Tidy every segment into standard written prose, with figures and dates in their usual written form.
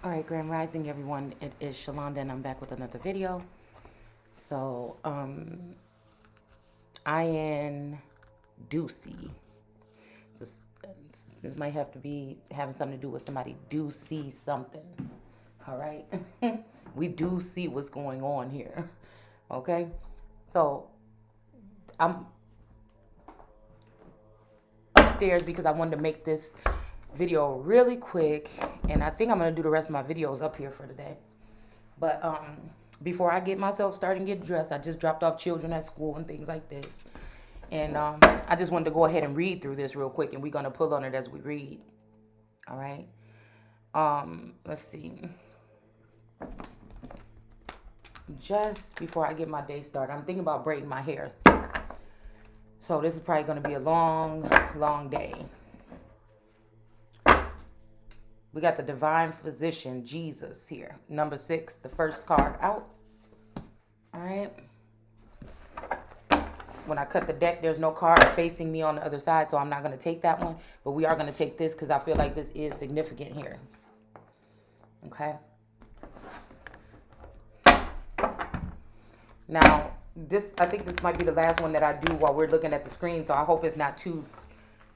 All right, Grand Rising, everyone. It is Shalonda, and I'm back with another video. So, I am Ducey. This, this might have to be having something to do with somebody do see something. All right, we do see what's going on here. Okay, so I'm upstairs because I wanted to make this video really quick, and I think I'm gonna do the rest of my videos up here for today. But before I get myself started and get dressed, I just dropped off children at school and things like this. And I just wanted to go ahead and read through this real quick, and we're gonna pull on it as we read. All right. Let's see. Just before I get my day started, I'm thinking about braiding my hair. So this is probably gonna be a long, long day. We got the Divine Physician, Jesus, here. Number 6, the first card out. All right. When I cut the deck, there's no card facing me on the other side, so I'm not going to take that one. But we are going to take this because I feel like this is significant here. Okay. Now, I think this might be the last one that I do while we're looking at the screen, so I hope it's not too,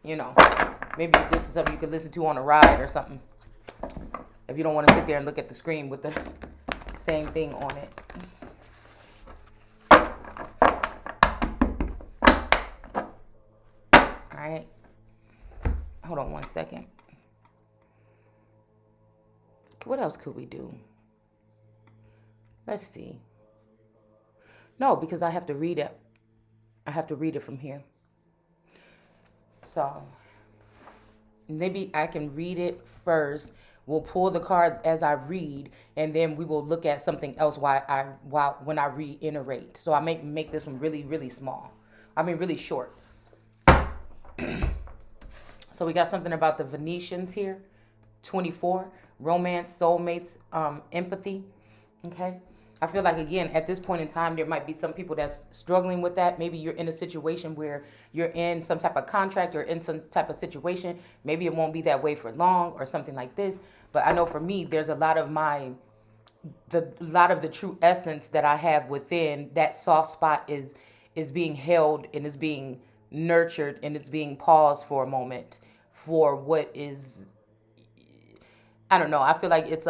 maybe this is something you could listen to on a ride or something. If you don't want to sit there and look at the screen with the same thing on it. All right. Hold on one second. What else could we do? Let's see. No, because I have to read it. I have to read it from here. So maybe I can read it first. We'll pull the cards as I read, and then we will look at something else when I reiterate. So I make this one really, really small. I mean, really short. So we got something about the Venetians here. 24, romance, soulmates, empathy. Okay. I feel like, again, at this point in time, there might be some people that's struggling with that. Maybe you're in a situation where you're in some type of contract or in some type of situation. Maybe it won't be that way for long or something like this. But I know for me, there's a lot of the true essence that I have within that soft spot is being held and is being nurtured and it's being paused for a moment for what is, I don't know. I feel like it's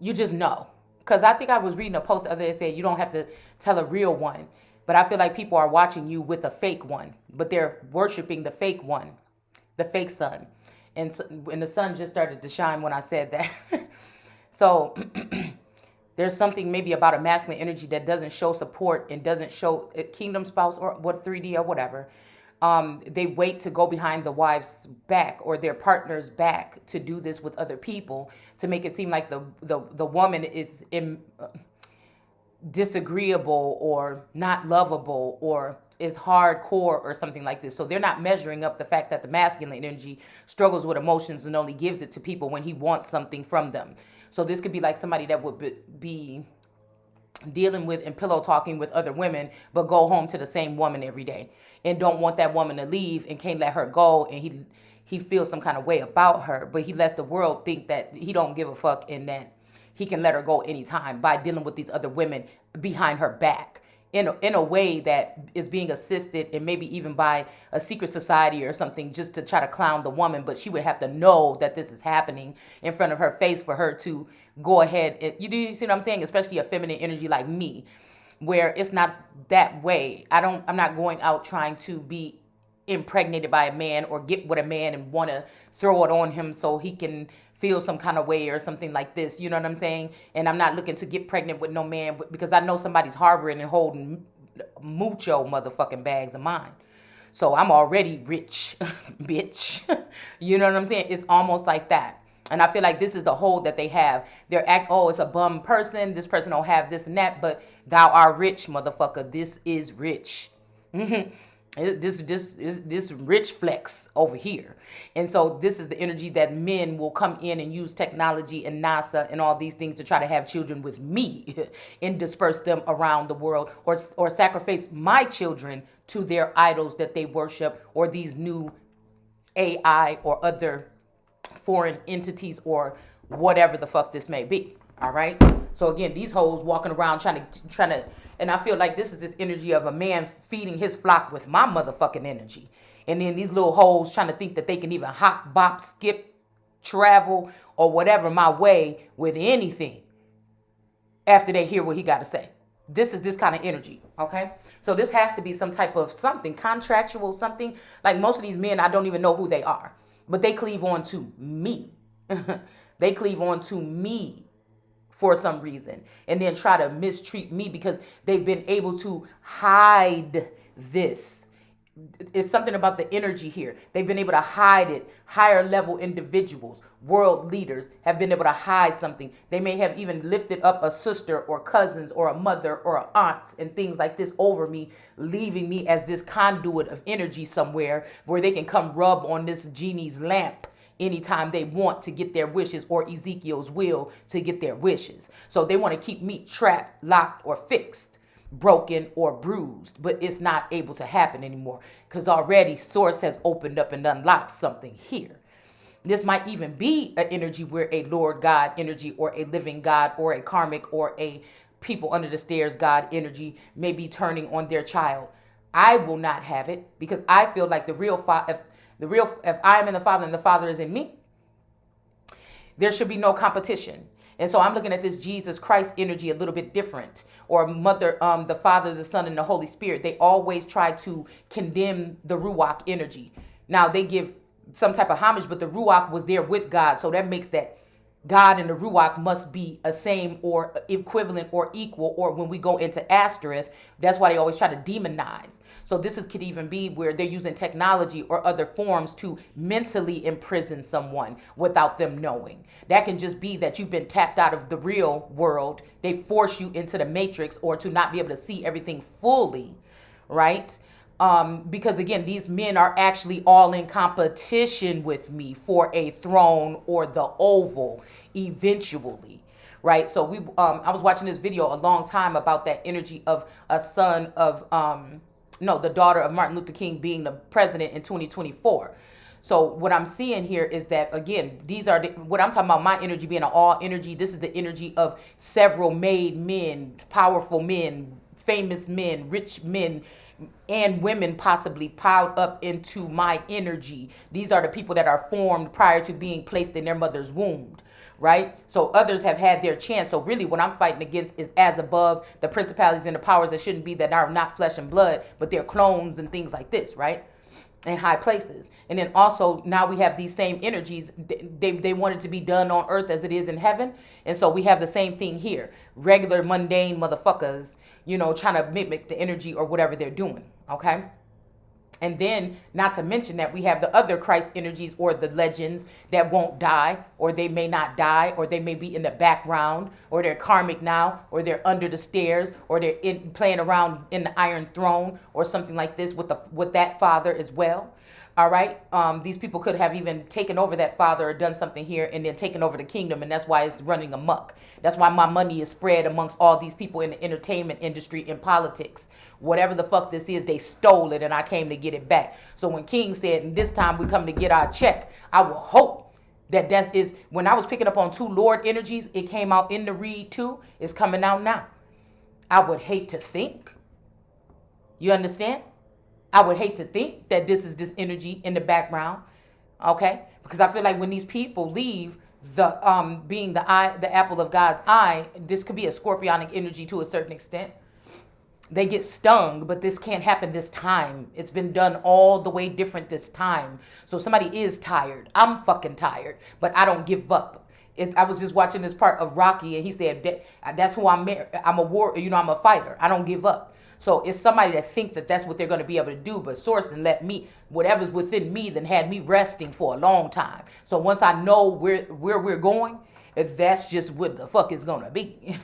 you just know. Because I think I was reading a post the other day that said you don't have to tell a real one. But I feel like people are watching you with a fake one. But they're worshiping the fake one, the fake sun. And the sun just started to shine when I said that. So there's something maybe about a masculine energy that doesn't show support and doesn't show kingdom spouse or what 3D or whatever. They wait to go behind the wife's back or their partner's back to do this with other people to make it seem like the woman is disagreeable or not lovable or is hardcore or something like this. So they're not measuring up the fact that the masculine energy struggles with emotions and only gives it to people when he wants something from them. So this could be like somebody that would be dealing with and pillow talking with other women, but go home to the same woman every day and don't want that woman to leave and can't let her go. And he feels some kind of way about her, but he lets the world think that he don't give a fuck and that he can let her go anytime by dealing with these other women behind her back in a way that is being assisted and maybe even by a secret society or something just to try to clown the woman. But she would have to know that this is happening in front of her face for her to go ahead. You see what I'm saying? Especially a feminine energy like me, where it's not that way. I'm not going out trying to be impregnated by a man or get with a man and want to throw it on him so he can feel some kind of way or something like this. You know what I'm saying? And I'm not looking to get pregnant with no man because I know somebody's harboring and holding mucho motherfucking bags of mine. So I'm already rich, bitch. You know what I'm saying? It's almost like that. And I feel like this is the hold that they have. They're it's a bum person. This person don't have this and that, but thou art rich, motherfucker. This is rich. This rich flex over here. And so this is the energy that men will come in and use technology and NASA and all these things to try to have children with me and disperse them around the world or sacrifice my children to their idols that they worship or these new AI or other foreign entities or whatever the fuck this may be. All right. So again, these hoes walking around trying to, and I feel like this is this energy of a man feeding his flock with my motherfucking energy. And then these little hoes trying to think that they can even hop, bop, skip, travel, or whatever my way with anything after they hear what he got to say. This is this kind of energy, okay? So this has to be some type of something, contractual something. Like most of these men, I don't even know who they are. But they cleave on to me. They cleave on to me for some reason. And then try to mistreat me because they've been able to hide this. It's something about the energy here. They've been able to hide it. Higher level individuals, world leaders have been able to hide something. They may have even lifted up a sister or cousins or a mother or an aunt and things like this over me, leaving me as this conduit of energy somewhere where they can come rub on this genie's lamp anytime they want to get their wishes, or Ezekiel's will to get their wishes. So they want to keep me trapped, locked, or fixed, broken or bruised, but it's not able to happen anymore because already source has opened up and unlocked something here. This might even be an energy where a Lord God energy or a living God or a karmic or a people under the stairs God energy may be turning on their child. I will not have it because I feel like if I am in the Father and the Father is in me, there should be no competition. And so I'm looking at this Jesus Christ energy a little bit different, or mother, the Father, the Son, and the Holy Spirit. They always try to condemn the Ruach energy. Now they give some type of homage, but the Ruach was there with God. So that makes that God and the Ruach must be a same or equivalent or equal, or when we go into Astereth, that's why they always try to demonize. So could even be where they're using technology or other forms to mentally imprison someone without them knowing. That can just be that you've been tapped out of the real world. They force you into the matrix or to not be able to see everything fully, right? Because again, these men are actually all in competition with me for a throne or the oval eventually. Right. So I was watching this video a long time about that energy of a son of, the daughter of Martin Luther King being the president in 2024. So what I'm seeing here is that, again, these are what I'm talking about, my energy being an all energy. This is the energy of several made men, powerful men, famous men, rich men, and women possibly piled up into my energy. These are the people that are formed prior to being placed in their mother's womb, right? So others have had their chance. So really what I'm fighting against is as above, the principalities and the powers that shouldn't be, that are not flesh and blood, but they're clones and things like this, right? In high places. And then also now we have these same energies. They want it to be done on earth as it is in heaven. And so we have the same thing here. Regular mundane motherfuckers, trying to mimic the energy or whatever they're doing. Okay. And then not to mention that we have the other Christ energies or the legends that won't die, or they may not die, or they may be in the background, or they're karmic now, or they're under the stairs, or they're playing around in the Iron Throne or something like this with that father as well. All right. These people could have even taken over that father or done something here and then taken over the kingdom. And that's why it's running amok. That's why my money is spread amongst all these people in the entertainment industry and politics. Whatever the fuck this is, they stole it and I came to get it back. So when King said, and this time we come to get our check, I will hope that is when I was picking up on two Lord energies, it came out in the read too. It's coming out now. I would hate to think. You understand? I would hate to think that this is this energy in the background, okay? Because I feel like when these people leave, the being the apple of God's eye, this could be a scorpionic energy to a certain extent. They get stung, but this can't happen this time. It's been done all the way different this time. So somebody is tired. I'm fucking tired, but I don't give up. I was just watching this part of Rocky, and he said that's who I'm a fighter. I don't give up. So it's somebody that think that that's what they're going to be able to do, but source and let me, whatever's within me, then had me resting for a long time. So once I know where we're going, that's just what the fuck is going to be.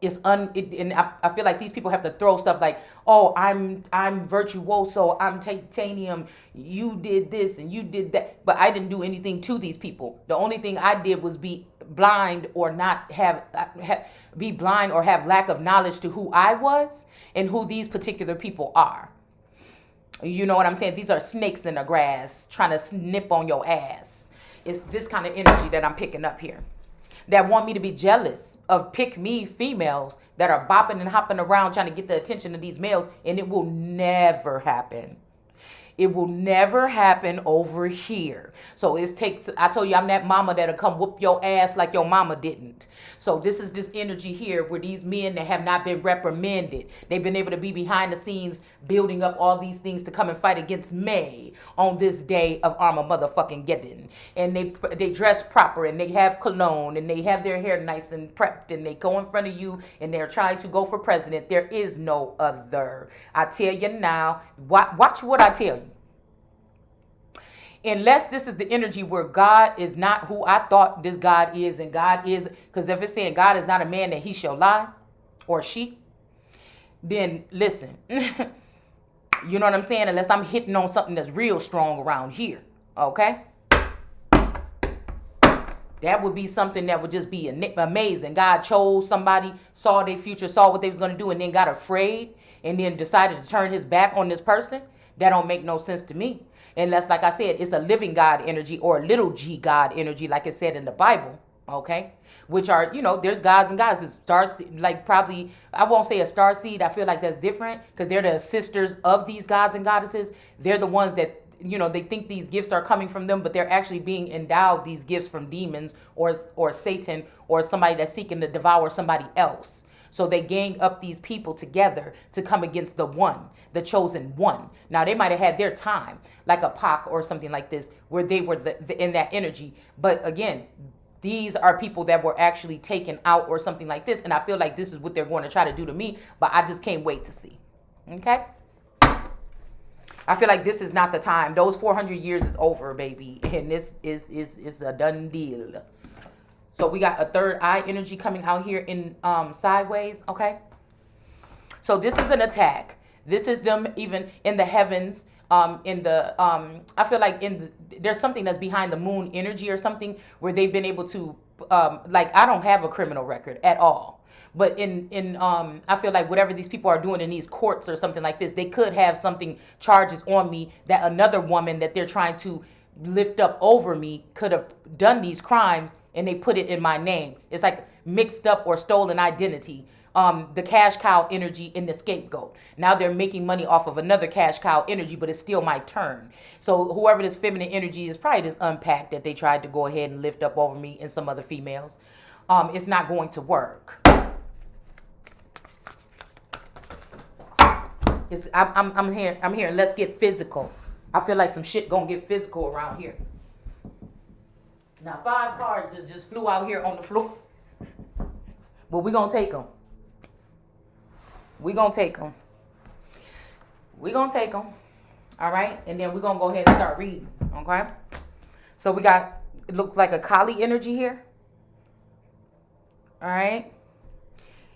And I feel like these people have to throw stuff like, oh, I'm virtuoso, I'm titanium, you did this and you did that, but I didn't do anything to these people. The only thing I did was be blind or not have lack of knowledge to who I was and who these particular people are. You know what I'm saying? These are snakes in the grass trying to snip on your ass. It's this kind of energy that I'm picking up here, that want me to be jealous of pick me females that are bopping and hopping around trying to get the attention of these males, and it will never happen. It will never happen over here. So I told you I'm that mama that'll come whoop your ass like your mama didn't. So this is this energy here where these men that have not been reprimanded, they've been able to be behind the scenes building up all these things to come and fight against May on this day of Arma motherfucking Geddon. And they dress proper and they have cologne and they have their hair nice and prepped and they go in front of you and they're trying to go for president. There is no other. I tell you now, watch what I tell you. Unless this is the energy where God is not who I thought this God is, and God is, because if it's saying God is not a man that he shall lie, or she, then listen, you know what I'm saying? Unless I'm hitting on something that's real strong around here, okay? That would be something that would just be amazing. God chose somebody, saw their future, saw what they was going to do, and then got afraid, and then decided to turn his back on this person. That don't make no sense to me. Unless, like I said, it's a living God energy or a little g God energy, like it said in the Bible, okay? Which are, there's gods and goddesses. Probably, I won't say a star seed. I feel like that's different because they're the sisters of these gods and goddesses. They're the ones that, they think these gifts are coming from them, but they're actually being endowed these gifts from demons or Satan or somebody that's seeking to devour somebody else. So they gang up these people together to come against the one, the chosen one. Now, they might have had their time, like a Pac or something like this, where they were in that energy. But again, these are people that were actually taken out or something like this. And I feel like this is what they're going to try to do to me, but I just can't wait to see. Okay? I feel like this is not the time. Those 400 years is over, baby. And this is a done deal. So we got a third eye energy coming out here in sideways, okay? So this is an attack. This is them even in the heavens, I feel like there's something that's behind the moon energy or something where they've been able to, I don't have a criminal record at all. But I feel like whatever these people are doing in these courts or something like this, they could have charges on me that another woman that they're trying to lift up over me could have done these crimes, and they put it in my name. It's like mixed up or stolen identity. The cash cow energy in the scapegoat. Now they're making money off of another cash cow energy, but it's still my turn. So whoever this feminine energy is, probably this unpacked that they tried to go ahead and lift up over me and some other females. It's not going to work. I'm here. Let's get physical. I feel like some shit gonna get physical around here. Now 5 cards just flew out here on the floor. But we're gonna take them. We're gonna take them. All right? And then we're gonna go ahead and start reading. Okay? So we got, it looks like a Kali energy here. All right?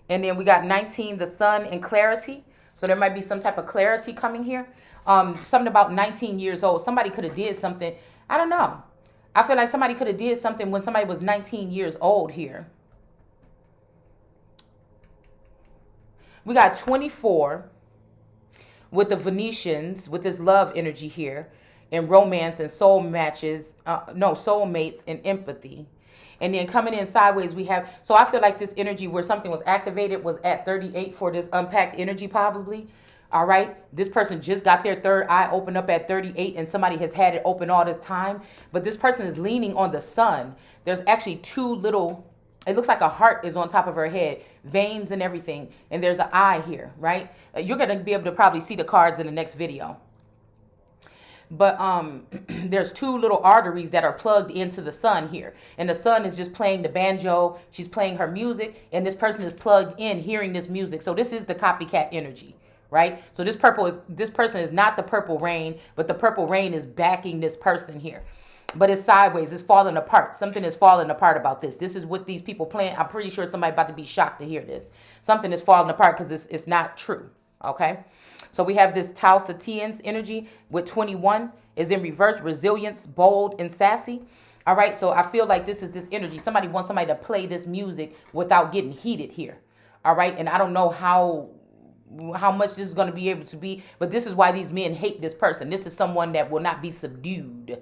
And then we got 19, the sun and clarity. So there might be some type of clarity coming here. Something about 19 years old. Somebody could have did something. I don't know. I feel like somebody could have did something when somebody was 19 years old here. We got 24 with the Venetians, with this love energy here, and romance and soul matches. Soulmates and empathy. And then coming in sideways, we have, so I feel like this energy where something was activated was at 38 for this unpacked energy probably. All right. This person just got their third eye open up at 38 and somebody has had it open all this time. But this person is leaning on the sun. There's actually 2 little, it looks like a heart is on top of her head, veins and everything. And there's an eye here, right? You're going to be able to probably see the cards in the next video. But there's 2 little arteries that are plugged into the sun here. And the sun is just playing the banjo. She's playing her music. And this person is plugged in hearing this music. So this is the copycat energy, right? So this person is not the purple rain, but the purple rain is backing this person here. But it's sideways. It's falling apart. Something is falling apart about this. This is what these people plan. I'm pretty sure somebody about to be shocked to hear this. Something is falling apart because it's not true. Okay? So we have this Tau Satians energy with 21 is in reverse, resilience, bold, and sassy. All right, so I feel like this is this energy. Somebody wants somebody to play this music without getting heated here. All right, and I don't know how much this is going to be able to be, but this is why these men hate this person. This is someone that will not be subdued.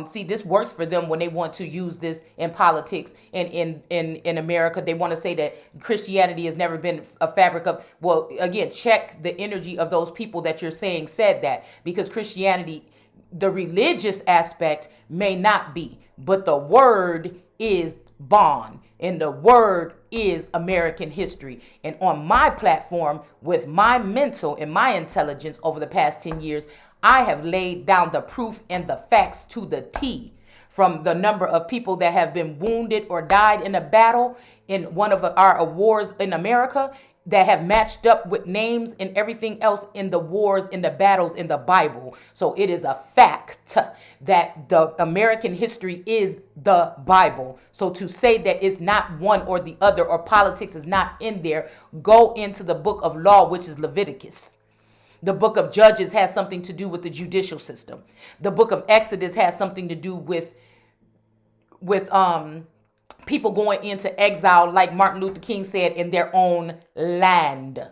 See, this works for them when they want to use this in politics and in America. They want to say that Christianity has never been a fabric of, well, again, check the energy of those people that you're saying said that, because Christianity, the religious aspect may not be, but the word is bond, and the word is American history. And on my platform, with my mental and my intelligence over the past 10 years, I have laid down the proof and the facts to the T, from the number of people that have been wounded or died in a battle in one of our wars in America, that have matched up with names and everything else in the wars, in the battles in the Bible. So it is a fact that the American history is the Bible. So to say that it's not one or the other, or politics is not in there, go into the book of law, which is Leviticus. The book of Judges has something to do with the judicial system. The book of Exodus has something to do with people going into exile, like Martin Luther King said, in their own land.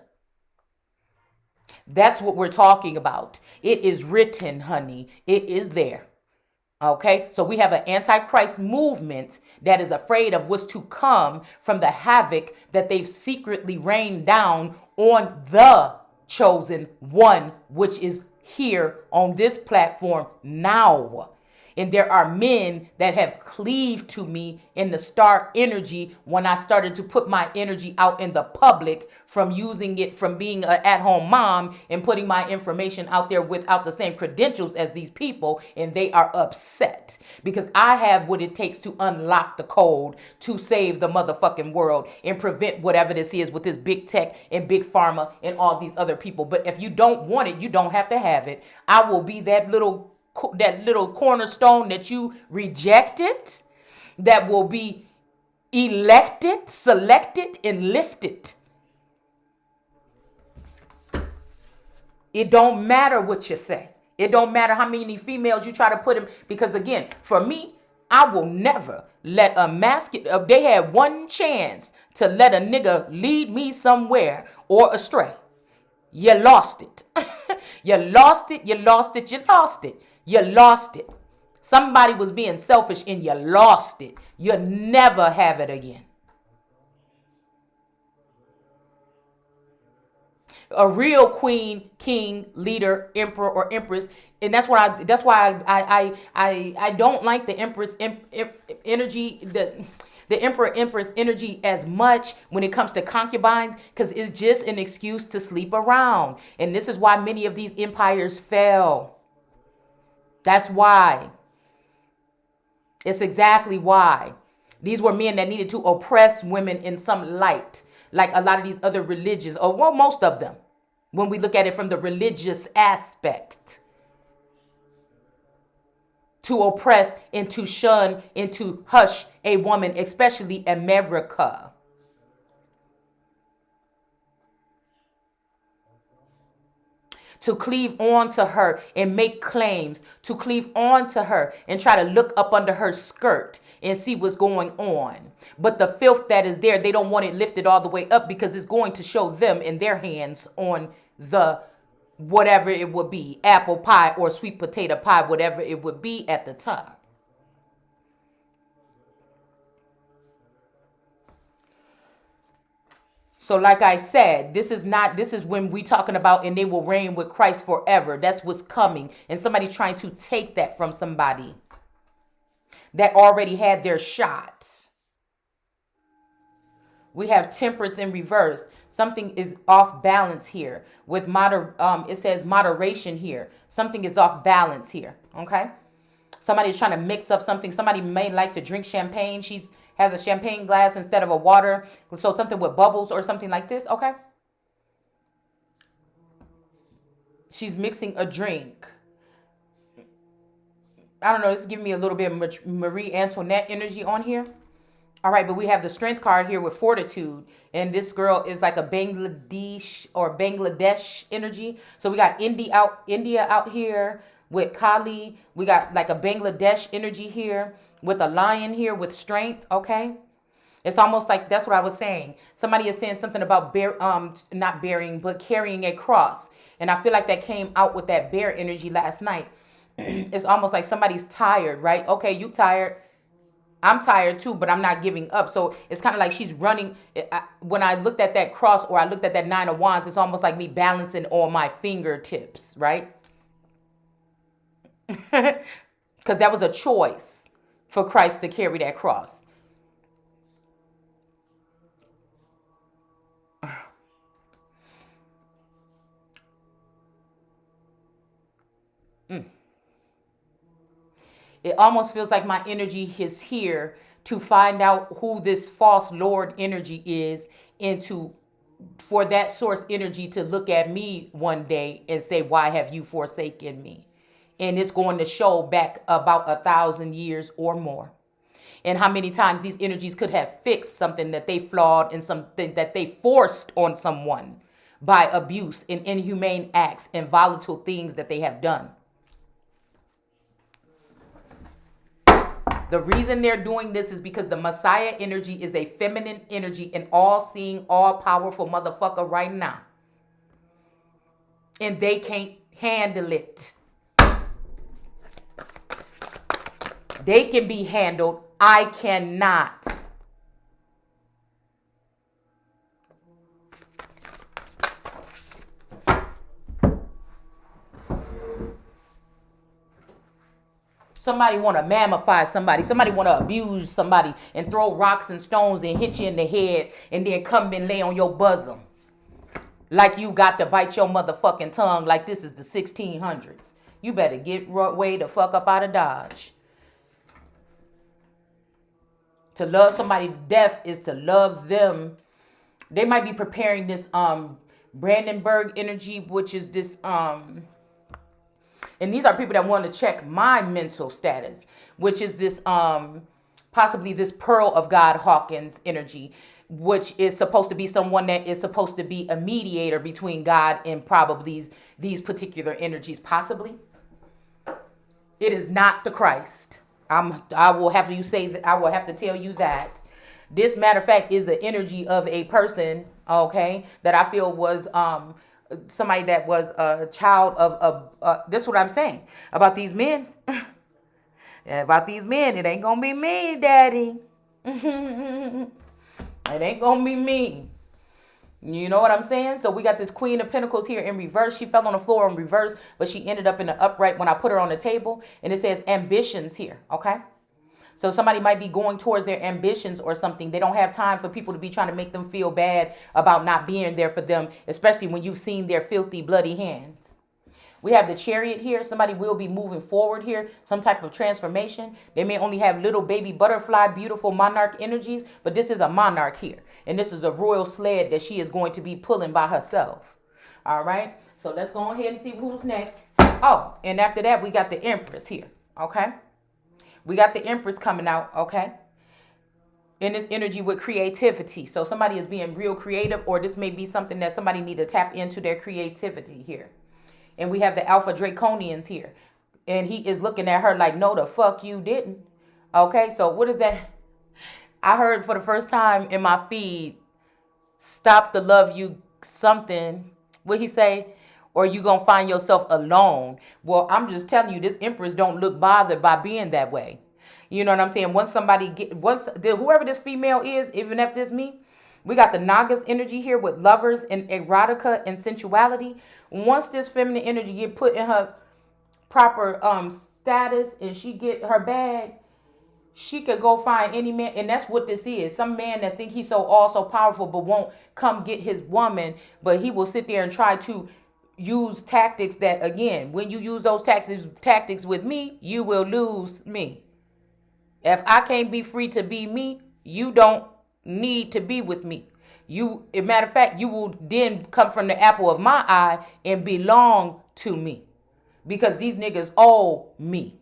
That's what we're talking about. It is written, honey. It is there. Okay, so we have an antichrist movement that is afraid of what's to come from the havoc that they've secretly rained down on the chosen one, which is here on this platform now. And there are men that have cleaved to me in the star energy when I started to put my energy out in the public, from using it from being an at-home mom and putting my information out there without the same credentials as these people. And they are upset because I have what it takes to unlock the code to save the motherfucking world and prevent whatever this is with this big tech and big pharma and all these other people. But if you don't want it, you don't have to have it. I will be that little cornerstone that you rejected, that will be elected, selected, and lifted. It don't matter what you say. It don't matter how many females you try to put him, because again, for me, I will never let a masculine, they had one chance to let a nigga lead me somewhere or astray. You lost it. You lost it, you lost it, you lost it. You lost it. Somebody was being selfish and you lost it. You'll never have it again. A real queen, king, leader, emperor, or empress, and that's why I don't like the empress energy, the emperor empress energy as much when it comes to concubines, because it's just an excuse to sleep around. And this is why many of these empires fell. That's why. It's exactly why. These were men that needed to oppress women in some light, like a lot of these other religions, or well, most of them, when we look at it from the religious aspect. To oppress and to shun and to hush a woman, especially America. To cleave on to her and make claims, to cleave on to her and try to look up under her skirt and see what's going on. But the filth that is there, they don't want it lifted all the way up, because it's going to show them in their hands on the whatever it would be, apple pie or sweet potato pie, whatever it would be at the time. So like I said, this is when we talking about, and they will reign with Christ forever. That's what's coming. And somebody's trying to take that from somebody that already had their shot. We have temperance in reverse. Something is off balance here. With it says moderation here. Something is off balance here. Okay? Somebody's trying to mix up something. Somebody may like to drink champagne. She has a champagne glass instead of a water. So something with bubbles or something like this. Okay? She's mixing a drink. I don't know. This is giving me a little bit of Marie Antoinette energy on here. All right, but we have the strength card here with fortitude. And this girl is like a Bangladesh energy. So we got India out here with Kali. We got like a Bangladesh energy here with a lion here with strength, okay? It's almost like, that's what I was saying. Somebody is saying something about not burying, but carrying a cross. And I feel like that came out with that bear energy last night. It's almost like somebody's tired, right? Okay, you tired. I'm tired too, but I'm not giving up. So it's kind of like she's running. When I looked at that cross or I looked at that nine of wands, it's almost like me balancing on my fingertips, right? Because that was a choice for Christ to carry that cross. It almost feels like my energy is here to find out who this false Lord energy is, and to for that source energy to look at me one day and say, why have you forsaken me? And it's going to show back about 1,000 years or more. And how many times these energies could have fixed something that they flawed and something that they forced on someone by abuse and inhumane acts and volatile things that they have done. The reason they're doing this is because the Messiah energy is a feminine energy, an all-seeing, all-powerful motherfucker right now. And they can't handle it. They can be handled. I cannot. Somebody want to mammify somebody. Somebody want to abuse somebody and throw rocks and stones and hit you in the head and then come and lay on your bosom. Like you got to bite your motherfucking tongue like this is the 1600s. You better get way the fuck up out of Dodge. To love somebody to death is to love them. They might be preparing this Brandenburg energy, which is this and these are people that want to check my mental status, which is this possibly this Pearl of God Hawkins energy, which is supposed to be someone that is supposed to be a mediator between God and probably these particular energies. Possibly. It is not the Christ. I will have you say that. I will have to tell you that. This, matter of fact, is the energy of a person, okay, that I feel was somebody that was a child of this is what I'm saying about these men. About these men, it ain't gonna be me, daddy. It ain't gonna be me. You know what I'm saying? So we got this Queen of Pentacles here in reverse. She fell on the floor in reverse, but she ended up in the upright when I put her on the table. And it says ambitions here, okay? So somebody might be going towards their ambitions or something. They don't have time for people to be trying to make them feel bad about not being there for them, especially when you've seen their filthy, bloody hands. We have the Chariot here. Somebody will be moving forward here, some type of transformation. They may only have little baby butterfly, beautiful monarch energies, but this is a monarch here. And this is a royal sled that she is going to be pulling by herself. All right. So let's go ahead and see who's next. Oh, and after that, we got the Empress here. Okay. We got the Empress coming out. Okay. In this energy with creativity. So somebody is being real creative, or this may be something that somebody need to tap into their creativity here. And we have the Alpha Draconians here. And he is looking at her like, no, the fuck you didn't. Okay, so what is that? I heard for the first time in my feed, stop the love you something. What he say? Or you gonna find yourself alone. Well, I'm just telling you, this Empress don't look bothered by being that way. You know what I'm saying? Whoever this female is, even if this me, we got the Nagas energy here with lovers and erotica and sensuality. Once this feminine energy get put in her proper status and she get her bag, she could go find any man. And that's what this is. Some man that think he's so powerful but won't come get his woman, but he will sit there and try to use tactics that, again, when you use those tactics with me, you will lose me. If I can't be free to be me, you don't need to be with me. You, as a matter of fact, you will then come from the apple of my eye and belong to me, because these niggas owe me.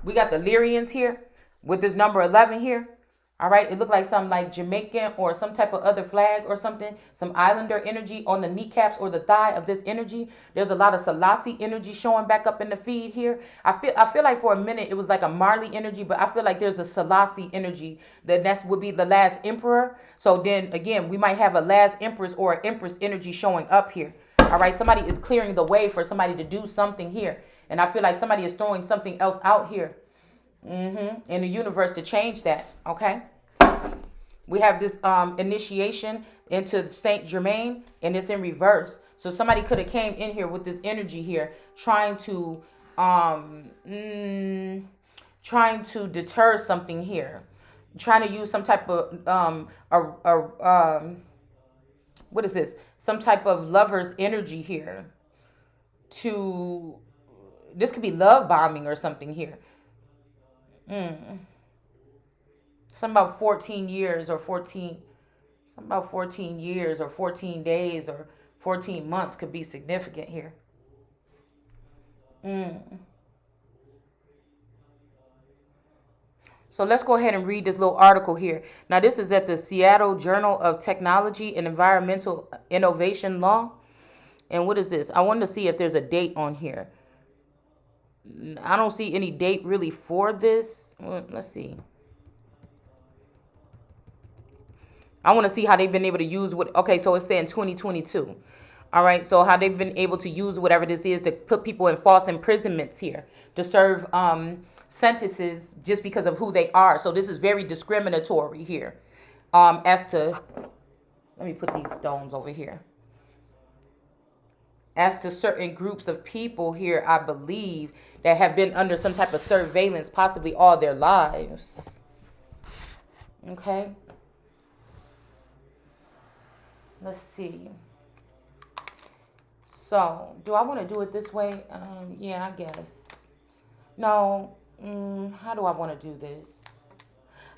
We got the Lyrians here with this number 11 here. All right, it looked like something like Jamaican or some type of other flag or something. Some islander energy on the kneecaps or the thigh of this energy. There's a lot of Selassie energy showing back up in the feed here. I feel like for a minute it was like a Marley energy, but I feel like there's a Selassie energy. That would be the last emperor. So then again, we might have a last empress or an empress energy showing up here. All right, somebody is clearing the way for somebody to do something here. And I feel like somebody is throwing something else out here in the universe to change that. Okay. We have this initiation into Saint Germain, and it's in reverse. So somebody could have came in here with this energy here, trying to deter something here, trying to use some type of what is this? Some type of lover's energy here. This could be love bombing or something here. Something about 14 years or 14. Something about 14 years or 14 days or 14 months could be significant here. So let's go ahead and read this little article here. Now, this is at the Seattle Journal of Technology and Environmental Innovation Law. And what is this? I wanted to see if there's a date on here. I don't see any date really for this. Let's see. I want to see how they've been able to use what. Okay, so it's saying 2022. All right, so how they've been able to use whatever this is to put people in false imprisonments here to serve sentences just because of who they are. So this is very discriminatory here. As to, let me put these stones over here. As to certain groups of people here, I believe, that have been under some type of surveillance possibly all their lives. Okay. Let's see. So, do I want to do it this way? Yeah, I guess. No. How do I want to do this?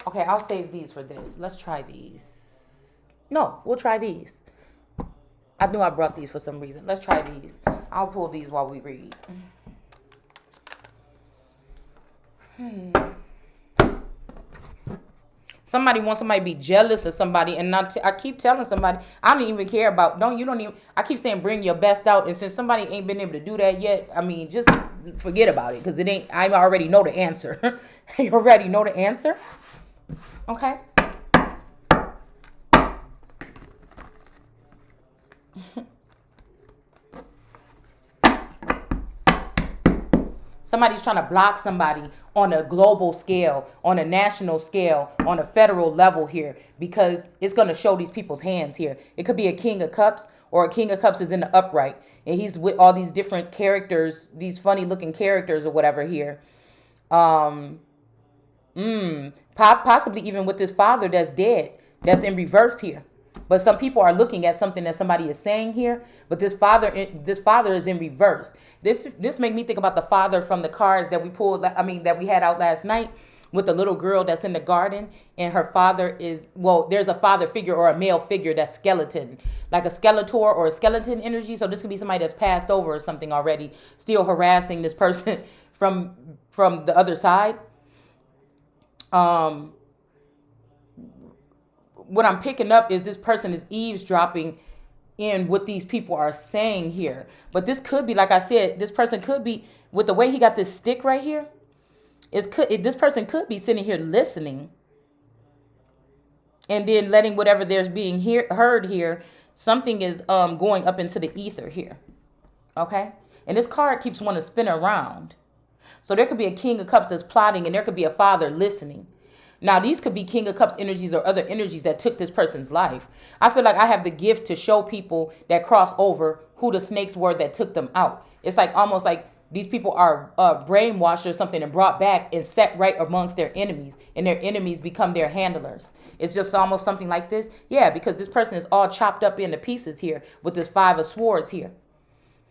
Okay, I'll save these for this. Let's try these. No, we'll try these. I knew I brought these for some reason. Let's try these. I'll pull these while we read. Somebody wants somebody to be jealous of somebody, and I keep telling somebody, I don't even care about, I keep saying bring your best out, and since somebody ain't been able to do that yet, I mean, just forget about it, because I already know the answer. You already know the answer? Okay. Somebody's trying to block somebody on a global scale, on a national scale, on a federal level here, because it's going to show these people's hands here. It could be a King of Cups, or a King of Cups is in the upright, and he's with all these different characters, these funny looking characters or whatever here. Possibly even with this father that's dead, that's in reverse here. But some people are looking at something that somebody is saying here, but this father is in reverse. This made me think about the father from the cards that we pulled. That we had out last night with the little girl that's in the garden, and her father is, there's a father figure or a male figure that's skeleton, like a skeletor or a skeleton energy. So this could be somebody that's passed over or something already, still harassing this person from the other side. What I'm picking up is this person is eavesdropping in what these people are saying here. But this could be, like I said, this person could be, with the way he got this stick right here, this person could be sitting here listening and then letting whatever there's being heard here, something is going up into the ether here. Okay? And this card keeps wanting to spin around. So there could be a King of Cups that's plotting, and there could be a father listening. Now, these could be King of Cups energies or other energies that took this person's life. I feel like I have the gift to show people that cross over who the snakes were that took them out. It's like almost like these people are brainwashed or something and brought back and set right amongst their enemies, and their enemies become their handlers. It's just almost something like this. Yeah, because this person is all chopped up into pieces here with this 5 of Swords here,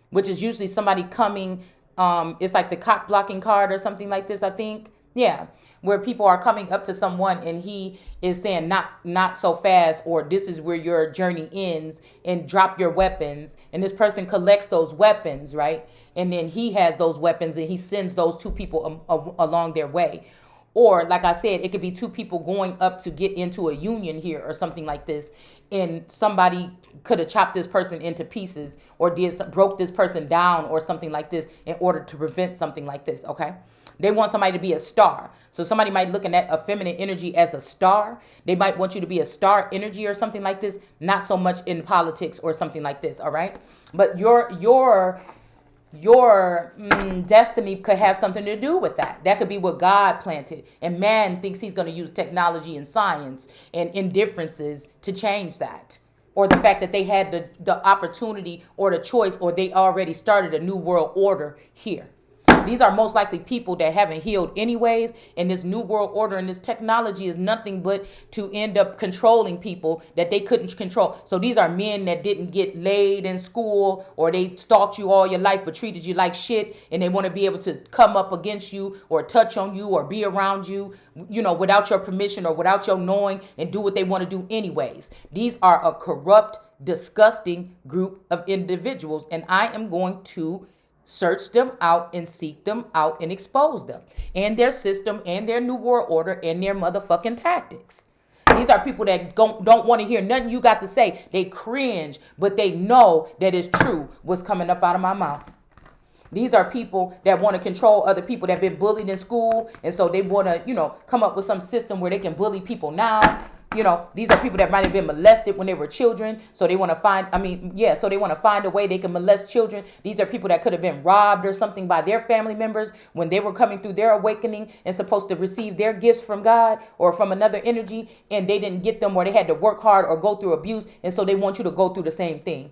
which is usually somebody coming. It's like the cock blocking card or something like this, I think. Yeah, where people are coming up to someone and he is saying not so fast, or this is where your journey ends, and drop your weapons. And this person collects those weapons, right? And then he has those weapons and he sends those 2 people along their way. Or like I said, it could be 2 people going up to get into a union here or something like this. and somebody could have chopped this person into pieces or broke this person down or something like this in order to prevent something like this, okay? They want somebody to be a star. So somebody might looking at a feminine energy as a star. They might want you to be a star energy or something like this. Not so much in politics or something like this, all right? But your destiny could have something to do with that. That could be what God planted. And man thinks he's going to use technology and science and indifferences to change that. Or the fact that they had the opportunity or the choice, or they already started a new world order here. These are most likely people that haven't healed anyways. And this new world order and this technology is nothing but to end up controlling people that they couldn't control. So these are men that didn't get laid in school, or they stalked you all your life but treated you like shit. And they want to be able to come up against you or touch on you or be around you, you know, without your permission or without your knowing, and do what they want to do anyways. These are a corrupt, disgusting group of individuals. And I am going to search them out and seek them out and expose them and their system and their new world order and their motherfucking tactics. These are people that don't want to hear nothing you got to say. They cringe, but they know that it's true what's coming up out of my mouth. These are people that want to control other people that have been bullied in school. And so they want to, you know, come up with some system where they can bully people now. You know, these are people that might have been molested when they were children. So they want to find, so they want to find a way they can molest children. These are people that could have been robbed or something by their family members when they were coming through their awakening and supposed to receive their gifts from God or from another energy. And they didn't get them, or they had to work hard or go through abuse. And so they want you to go through the same thing.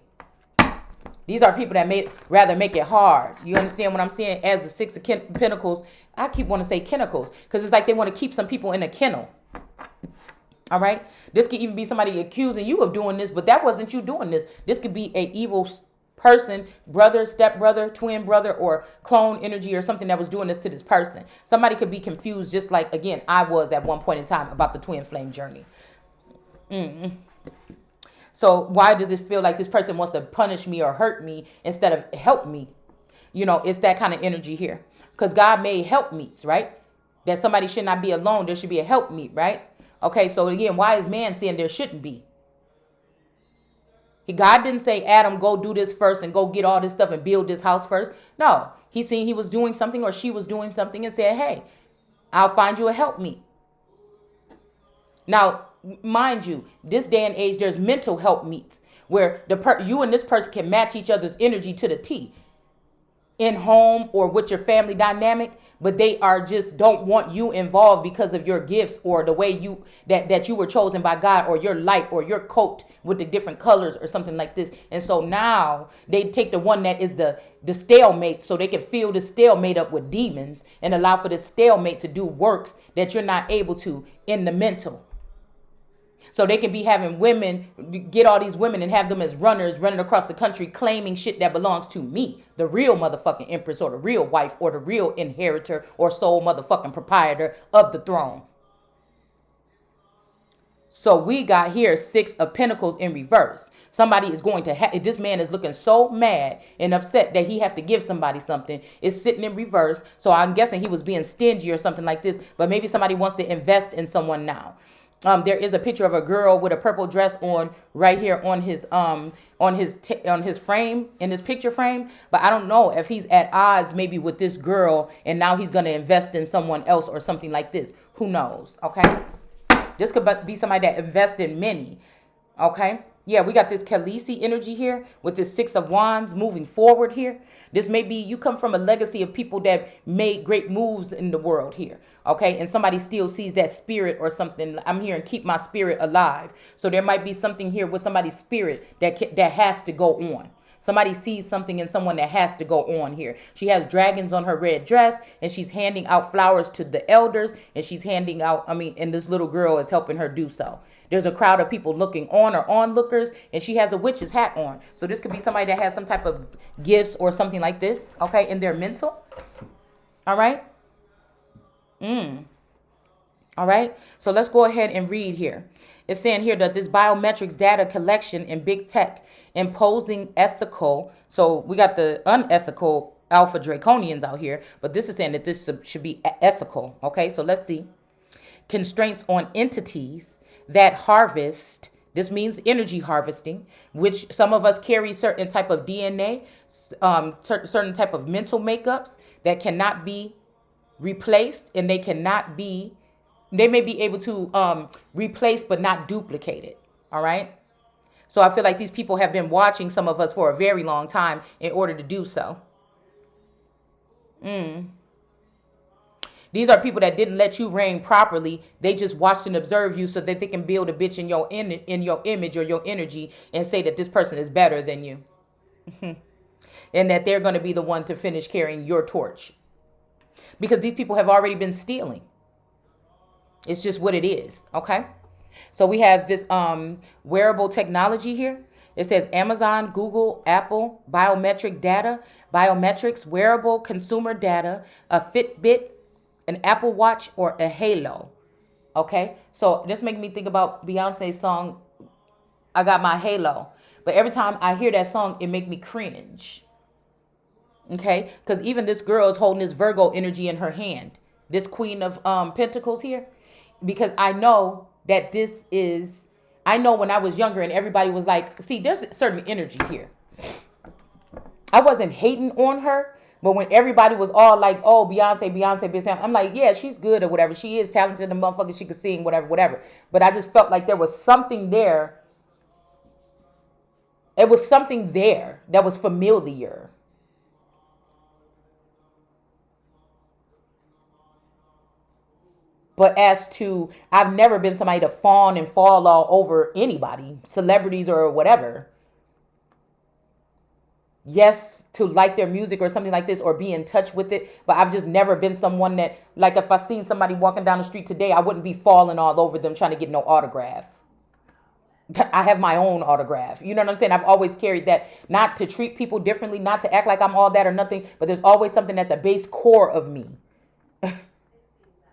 These are people that rather make it hard. You understand what I'm saying? As the Six of Pentacles, I keep wanting to say kennels, because it's like they want to keep some people in a kennel. All right. This could even be somebody accusing you of doing this, but that wasn't you doing this. This could be a evil person, brother, stepbrother, twin brother, or clone energy or something that was doing this to this person. Somebody could be confused, just like, again, I was at one point in time about the twin flame journey. So why does it feel like this person wants to punish me or hurt me instead of help me? You know, it's that kind of energy here. Because God made helpmeets, right? That somebody should not be alone. There should be a helpmeet, right? Okay, so again, why is man saying there shouldn't be? God didn't say, Adam, go do this first and go get all this stuff and build this house first. No, he seen he was doing something or she was doing something and said, hey, I'll find you a helpmeet. Now, mind you, this day and age, there's mental helpmeets where you and this person can match each other's energy to the T in home or with your family dynamic, but they are just don't want you involved because of your gifts or the way you that you were chosen by God, or your light, or your coat with the different colors or something like this. And so now they take the one that is the stalemate, so they can fill the stalemate up with demons and allow for the stalemate to do works that you're not able to in the mental. So they can be having women, get all these women and have them as runners running across the country claiming shit that belongs to me, the real motherfucking empress or the real wife or the real inheritor or sole motherfucking proprietor of the throne. So we got here Six of Pentacles in reverse. Somebody is going to this man is looking so mad and upset that he have to give somebody something. It's sitting in reverse. So I'm guessing he was being stingy or something like this. But maybe somebody wants to invest in someone now. There is a picture of a girl with a purple dress on right here on his frame, in his picture frame. But I don't know if he's at odds maybe with this girl and now he's going to invest in someone else or something like this. Who knows? Okay. This could be somebody that invests in many. Okay. Yeah, we got this Khaleesi energy here with this Six of Wands moving forward here. This may be you come from a legacy of people that made great moves in the world here. Okay, and somebody still sees that spirit or something. I'm here and keep my spirit alive. So there might be something here with somebody's spirit that has to go on. Somebody sees something in someone that has to go on here. She has dragons on her red dress and she's handing out flowers to the elders, and she's handing out, and this little girl is helping her do so. There's a crowd of people looking on or onlookers, and she has a witch's hat on. So this could be somebody that has some type of gifts or something like this, okay, in their mental. All right. All right. So let's go ahead and read here. It's saying here that this biometrics data collection in big tech imposing ethical. So we got the unethical alpha draconians out here, but this is saying that this should be ethical. Okay. So let's see. Constraints on entities that harvest This means energy harvesting, which some of us carry certain type of DNA, certain type of mental makeups that cannot be replaced, and they may be able to replace but not duplicate it. All right. So I feel like these people have been watching some of us for a very long time in order to do so. These are people that didn't let you reign properly. They just watched and observed you so that they can build a bitch in your image or your energy and say that this person is better than you. And that they're going to be the one to finish carrying your torch. Because these people have already been stealing. It's just what it is. Okay. So we have this wearable technology here. It says Amazon, Google, Apple, biometrics, wearable consumer data, a Fitbit, an Apple Watch, or a Halo. Okay. So this makes me think about Beyonce's song, I Got My Halo. But every time I hear that song, it makes me cringe. Okay. Because even this girl is holding this Virgo energy in her hand. This Queen of Pentacles here. Because I know that I know when I was younger and everybody was like, see, there's a certain energy here. I wasn't hating on her, but when everybody was all like, oh, Beyonce, I'm like, yeah, she's good or whatever. She is talented, the motherfucker, she could sing, whatever. But I just felt like there was something there. It was something there that was familiar. But as to, I've never been somebody to fawn and fall all over anybody, celebrities or whatever. Yes, to like their music or something like this or be in touch with it. But I've just never been someone that, like if I seen somebody walking down the street today, I wouldn't be falling all over them trying to get no autograph. I have my own autograph. You know what I'm saying? I've always carried that, not to treat people differently, not to act like I'm all that or nothing. But there's always something at the base core of me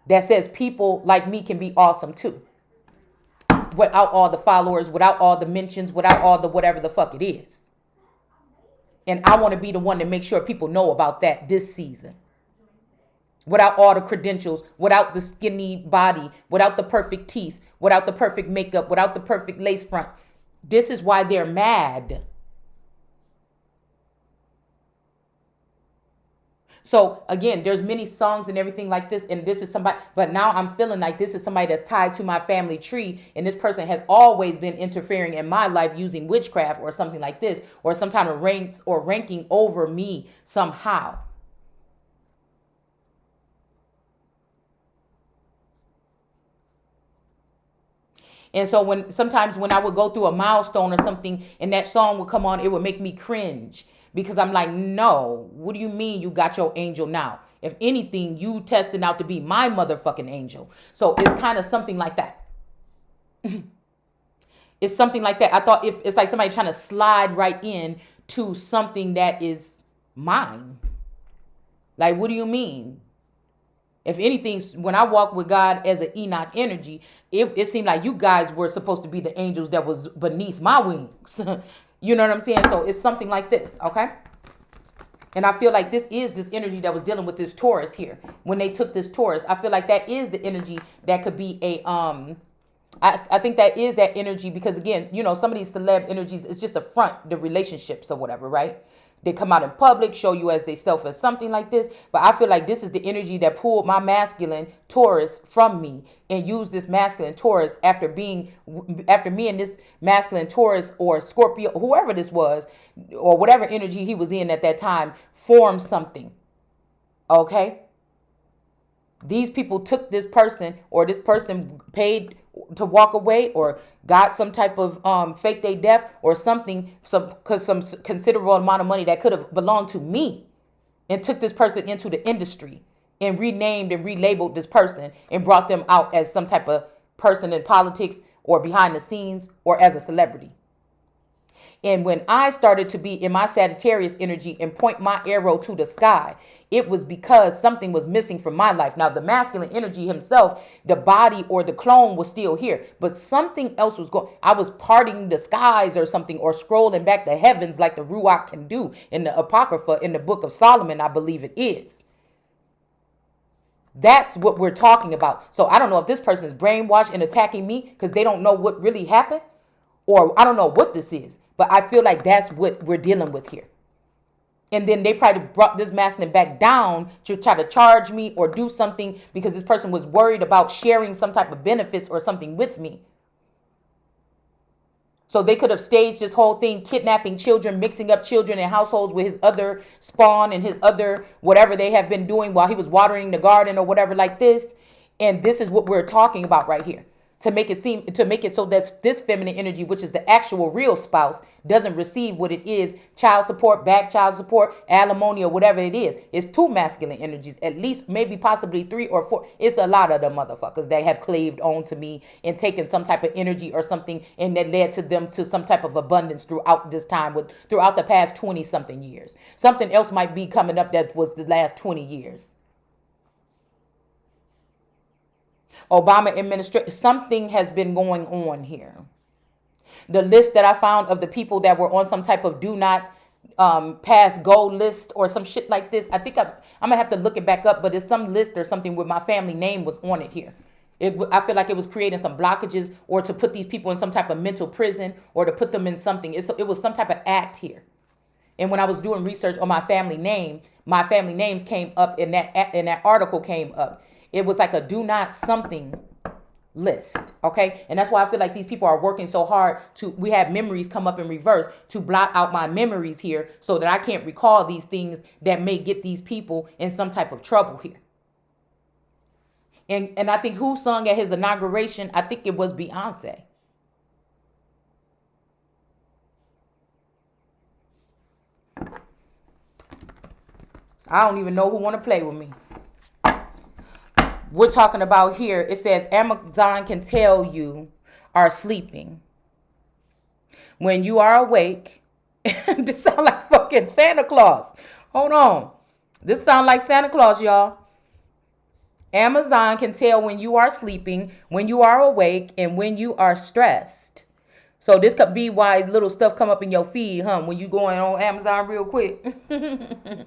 that says people like me can be awesome too. Without all the followers, without all the mentions, without all the whatever the fuck it is. And I want to be the one to make sure people know about that this season. Without all the credentials, without the skinny body, without the perfect teeth, without the perfect makeup, without the perfect lace front. This is why they're mad. So again, there's many songs and everything like this, and this is somebody, but now I'm feeling like this is somebody that's tied to my family tree, and this person has always been interfering in my life using witchcraft or something like this, or some kind of ranking over me somehow. And so sometimes when I would go through a milestone or something and that song would come on, it would make me cringe. Because I'm like, no, what do you mean you got your angel now? If anything, you tested out to be my motherfucking angel. So it's kind of something like that. It's something like that. I thought if it's like somebody trying to slide right in to something that is mine. Like, what do you mean? If anything, when I walk with God as an Enoch energy, it seemed like you guys were supposed to be the angels that was beneath my wings. You know what I'm saying? So it's something like this, okay? And I feel like this is this energy that was dealing with this Taurus here. When they took this Taurus, I feel like that is the energy that could be a, I think that is that energy because again, you know, some of these celeb energies, it's just a front, the relationships or whatever, right? They come out in public, show you as they self as something like this. But I feel like this is the energy that pulled my masculine Taurus from me and used this masculine Taurus after me and this masculine Taurus or Scorpio, whoever this was, or whatever energy he was in at that time, formed something. Okay? These people took this person or this person paid to walk away or got some type of fake day death or something, some considerable amount of money that could have belonged to me and took this person into the industry and renamed and relabeled this person and brought them out as some type of person in politics or behind the scenes or as a celebrity. And when I started to be in my Sagittarius energy and point my arrow to the sky, it was because something was missing from my life. Now, the masculine energy himself, the body or the clone was still here, but something else was going. I was parting the skies or something or scrolling back the heavens like the Ruach can do in the Apocrypha in the Book of Solomon, I believe it is. That's what we're talking about. So I don't know if this person is brainwashed and attacking me because they don't know what really happened, or I don't know what this is, but I feel like that's what we're dealing with here. And then they probably brought this masculine back down to try to charge me or do something because this person was worried about sharing some type of benefits or something with me. So they could have staged this whole thing, kidnapping children, mixing up children in households with his other spawn and his other whatever they have been doing while he was watering the garden or whatever like this. And this is what we're talking about right here. To make it so that this feminine energy, which is the actual real spouse, doesn't receive what it is, child support, back child support, alimony, or whatever it is. It's two masculine energies, at least maybe possibly 3 or 4. It's a lot of the motherfuckers that have claved on to me and taken some type of energy or something, and that led to them to some type of abundance throughout this time, throughout the past 20 something years. Something else might be coming up that was the last 20 years. Obama administration, something has been going on here. The list that I found of the people that were on some type of do not pass go list or some shit like this, I think I'm gonna have to look it back up, but it's some list or something where my family name was on it here. I feel like it was creating some blockages or to put these people in some type of mental prison or to put them in something. It was some type of act here. And when I was doing research on my family names came up in that article came up. It was like a do not something list. Okay. And that's why I feel like these people are working so hard we have memories come up in reverse to blot out my memories here so that I can't recall these things that may get these people in some type of trouble here. And I think who sung at his inauguration? I think it was Beyonce. I don't even know who want to play with me. We're talking about here, it says Amazon can tell you are sleeping. When you are awake, this sound like fucking Santa Claus. Hold on. This sound like Santa Claus, y'all. Amazon can tell when you are sleeping, when you are awake, and when you are stressed. So this could be why little stuff come up in your feed, when you going on Amazon real quick. And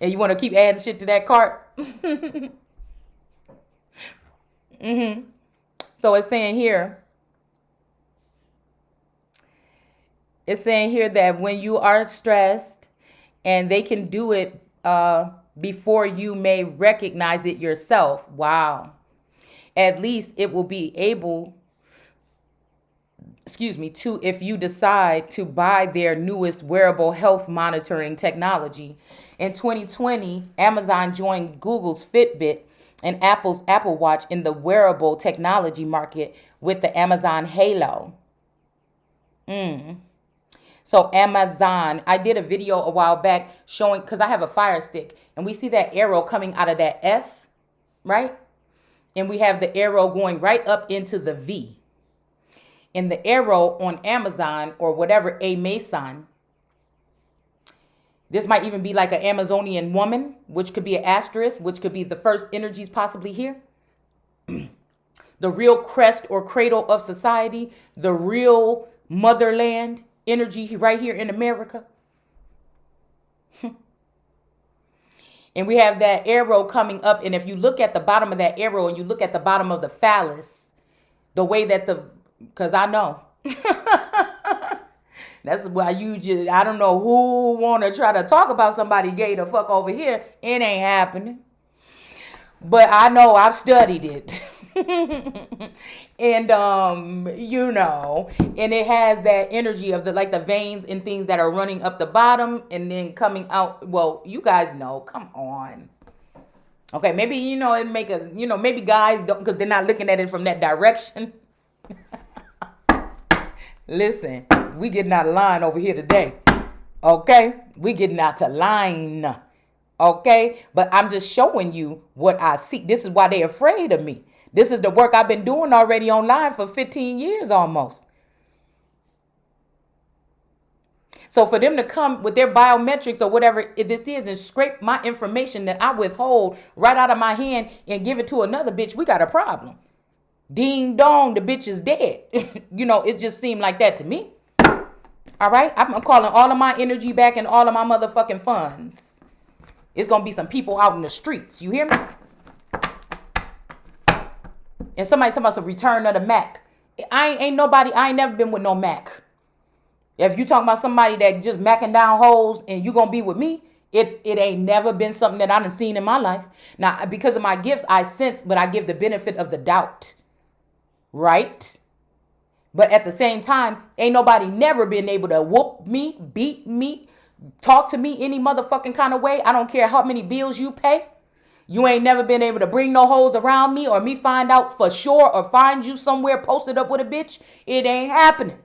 you want to keep adding shit to that cart. So it's saying here that when you are stressed, and they can do it before you may recognize it yourself. Wow. At least it will be able, to if you decide to buy their newest wearable health monitoring technology. In 2020, Amazon joined Google's Fitbit and Apple's Apple Watch in the wearable technology market with the Amazon Halo. So Amazon, I did a video a while back showing, because I have a Fire Stick, and we see that arrow coming out of that F, right? And we have the arrow going right up into the V. And the arrow on Amazon or whatever, Amazon, this might even be like an Amazonian woman, which could be an asterisk, which could be the first energies possibly here. The real crest or cradle of society, the real motherland energy right here in America. And we have that arrow coming up. And if you look at the bottom of that arrow and you look at the bottom of the phallus, the way that because I know. That's why I don't know who want to try to talk about somebody gay the fuck over here. It ain't happening. But I know I've studied it. And, and it has that energy of the veins and things that are running up the bottom and then coming out. Well, you guys know, come on. Okay. Maybe, it make maybe guys don't, because they're not looking at it from that direction. Listen, we getting out of line over here today. Okay? We getting out of line. Okay? But I'm just showing you what I see. This is why they're afraid of me. This is the work I've been doing already online for 15 years almost. So for them to come with their biometrics or whatever this is and scrape my information that I withhold right out of my hand and give it to another bitch, we got a problem. Ding dong, the bitch is dead. It just seemed like that to me. All right? I'm calling all of my energy back and all of my motherfucking funds. It's going to be some people out in the streets. You hear me? And somebody talking about some return of the Mac. I ain't never been with no Mac. If you talking about somebody that just macking down holes and you gonna be with me, it ain't never been something that I done seen in my life. Now, because of my gifts, I sense, but I give the benefit of the doubt. Right? But at the same time, ain't nobody never been able to whoop me, beat me, talk to me any motherfucking kind of way. I don't care how many bills you pay. You ain't never been able to bring no hoes around me or me find out for sure or find you somewhere posted up with a bitch. It ain't happening.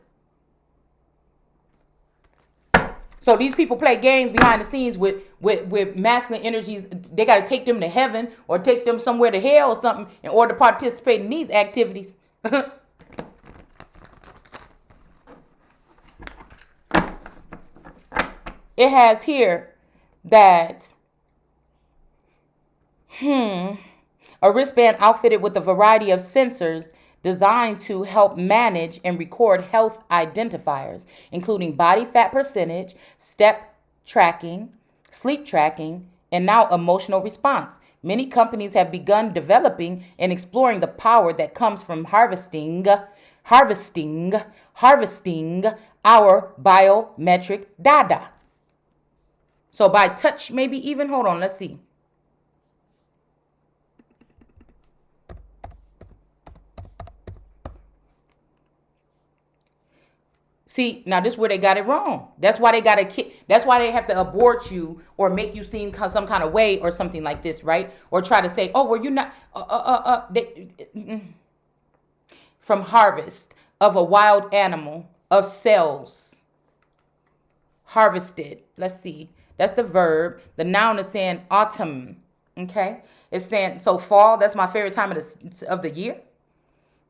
So these people play games behind the scenes with masculine energies. They got to take them to heaven or take them somewhere to hell or something in order to participate in these activities. It has here that a wristband outfitted with a variety of sensors designed to help manage and record health identifiers, including body fat percentage, step tracking, sleep tracking, and now emotional response. Many companies have begun developing and exploring the power that comes from harvesting our biometric data. So by touch, maybe even, hold on, let's see. See, now this is where they got it wrong. That's why they got to. That's why they have to abort you or make you seem some kind of way or something like this, right? Or try to say, "Oh, well, you're not." From harvest of a wild animal of cells, harvested. Let's see. That's the verb. The noun is saying autumn. Okay, it's saying so fall. That's my favorite time of the year.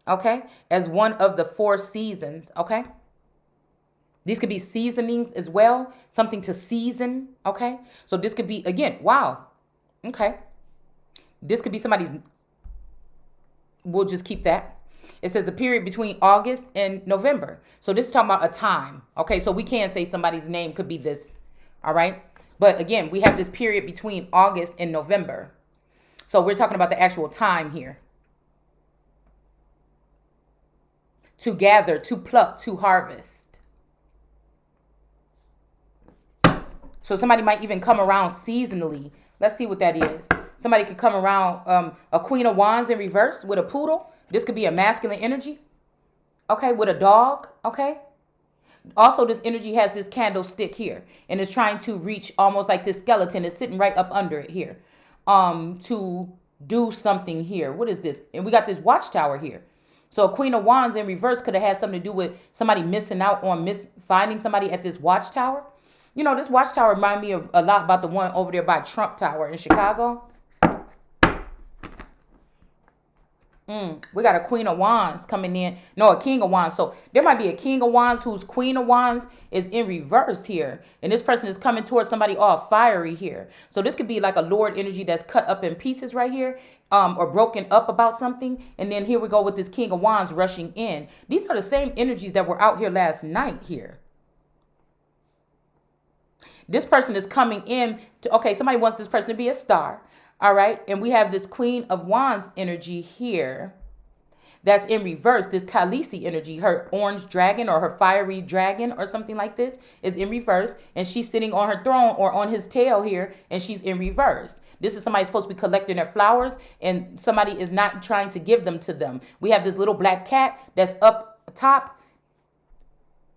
Okay, as one of the 4 seasons. Okay. These could be seasonings as well, something to season, okay? So this could be, again, wow, okay. This could be somebody's, we'll just keep that. It says a period between August and November. So this is talking about a time, okay? So we can say somebody's name could be this, all right? But again, we have this period between August and November. So we're talking about the actual time here. To gather, to pluck, to harvest. So somebody might even come around seasonally. Let's see what that is. Somebody could come around a Queen of Wands in reverse with a poodle. This could be a masculine energy. Okay, with a dog. Okay. Also, this energy has this candlestick here. And it's trying to reach almost like this skeleton is sitting right up under it here. To do something here. What is this? And we got this watchtower here. So a Queen of Wands in reverse could have had something to do with somebody missing out on finding somebody at this watchtower. You know, this watchtower reminds me of a lot about the one over there by Trump Tower in Chicago. We got a Queen of Wands coming in. No, a King of Wands. So there might be a King of Wands whose Queen of Wands is in reverse here. And this person is coming towards somebody all fiery here. So this could be like a Lord energy that's cut up in pieces right here. Or broken up about something. And then here we go with this King of Wands rushing in. These are the same energies that were out here last night here. This person is coming in to, okay, somebody wants this person to be a star. All right. And we have this Queen of Wands energy here that's in reverse. This Khaleesi energy, her orange dragon or her fiery dragon or something like this is in reverse. And she's sitting on her throne or on his tail here. And she's in reverse. This is somebody supposed to be collecting their flowers and somebody is not trying to give them to them. We have this little black cat that's up top.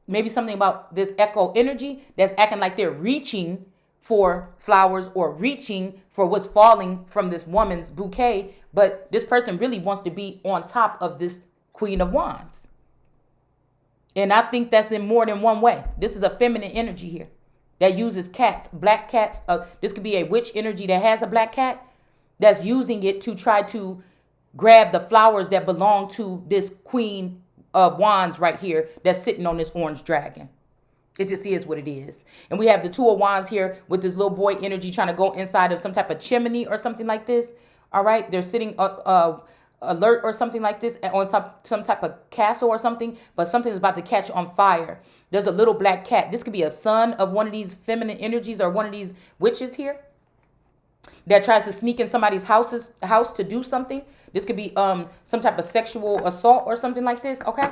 Maybe something about this echo energy that's acting like they're reaching for flowers or reaching for what's falling from this woman's bouquet. But this person really wants to be on top of this Queen of Wands. And I think that's in more than one way. This is a feminine energy here that uses cats, black cats. This could be a witch energy that has a black cat that's using it to try to grab the flowers that belong to this Queen of Wands right here that's sitting on this orange dragon. It just is what it is. And we have the Two of Wands here with this little boy energy trying to go inside of some type of chimney or something like this. All right. They're sitting alert or something like this on some type of castle or something. But something is about to catch on fire. There's a little black cat. This could be a son of one of these feminine energies or one of these witches here. that tries to sneak in somebody's house to do something. This could be some type of sexual assault or something like this, okay?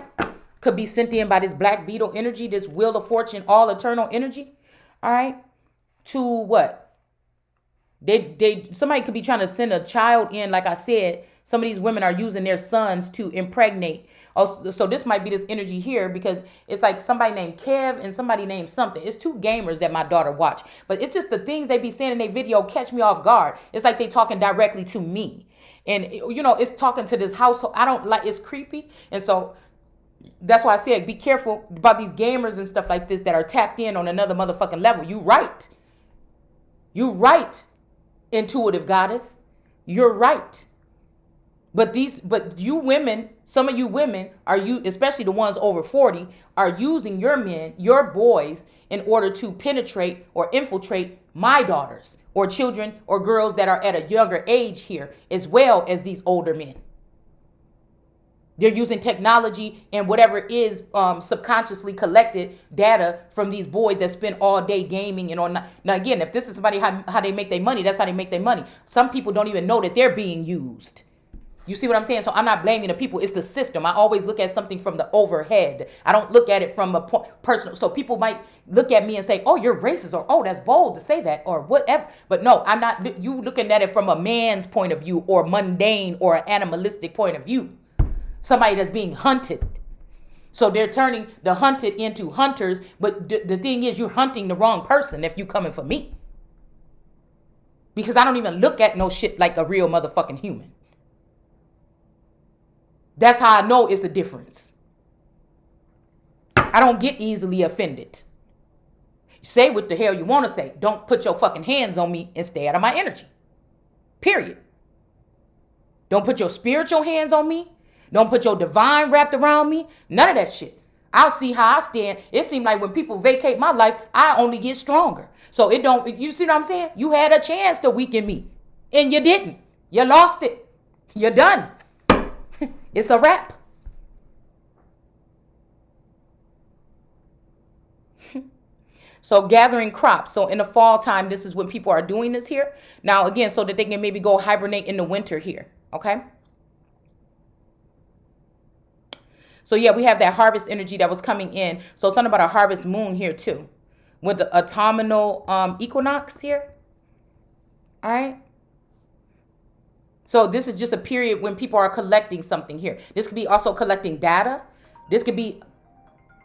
Could be sent in by this black beetle energy, this wheel of fortune, all eternal energy. All right? To what? Somebody could be trying to send a child in, like I said. Some of these women are using their sons to impregnate. Oh, so this might be this energy here, because it's like somebody named Kev and somebody named something. It's two gamers that my daughter watch. But it's just the things they be saying in their video catch me off guard. It's like they talking directly to me. And, you know, it's talking to this household. I don't like, it's creepy. And so that's why I said be careful about these gamers and stuff like this that are tapped in on another motherfucking level. You right. You right, intuitive goddess. You're right. But you women, some of you women especially the ones over 40, are using your men, your boys, in order to penetrate or infiltrate my daughters or children or girls that are at a younger age here, as well as these older men. They're using technology and whatever is subconsciously collected data from these boys that spend all day gaming and on. Now, again, if this is somebody how they make their money, that's how they make their money. Some people don't even know that they're being used. You see what I'm saying? So I'm not blaming the people. It's the system. I always look at something from the overhead. I don't look at it from a personal. So people might look at me and say, oh, you're racist, or oh, that's bold to say that, or whatever. But no, I'm not. You looking at it from a man's point of view, or mundane, or an animalistic point of view. Somebody that's being hunted. So they're turning the hunted into hunters. But the thing is, you're hunting the wrong person if you coming for me. Because I don't even look at no shit like a real motherfucking human. That's how I know it's a difference. I don't get easily offended. Say what the hell you want to say. Don't put your fucking hands on me and stay out of my energy. Period. Don't put your spiritual hands on me. Don't put your divine wrapped around me. None of that shit. I'll see how I stand. It seems like when people vacate my life, I only get stronger. So it don't, you see what I'm saying? You had a chance to weaken me and you didn't. You lost it. You're done. It's a wrap. So gathering crops. So in the fall time, this is when people are doing this here. Now, again, so that they can maybe go hibernate in the winter here. Okay. So yeah, we have that harvest energy that was coming in. So something about a harvest moon here too. With the autumnal equinox here. All right. So this is just a period when people are collecting something here. This could be also collecting data. This could be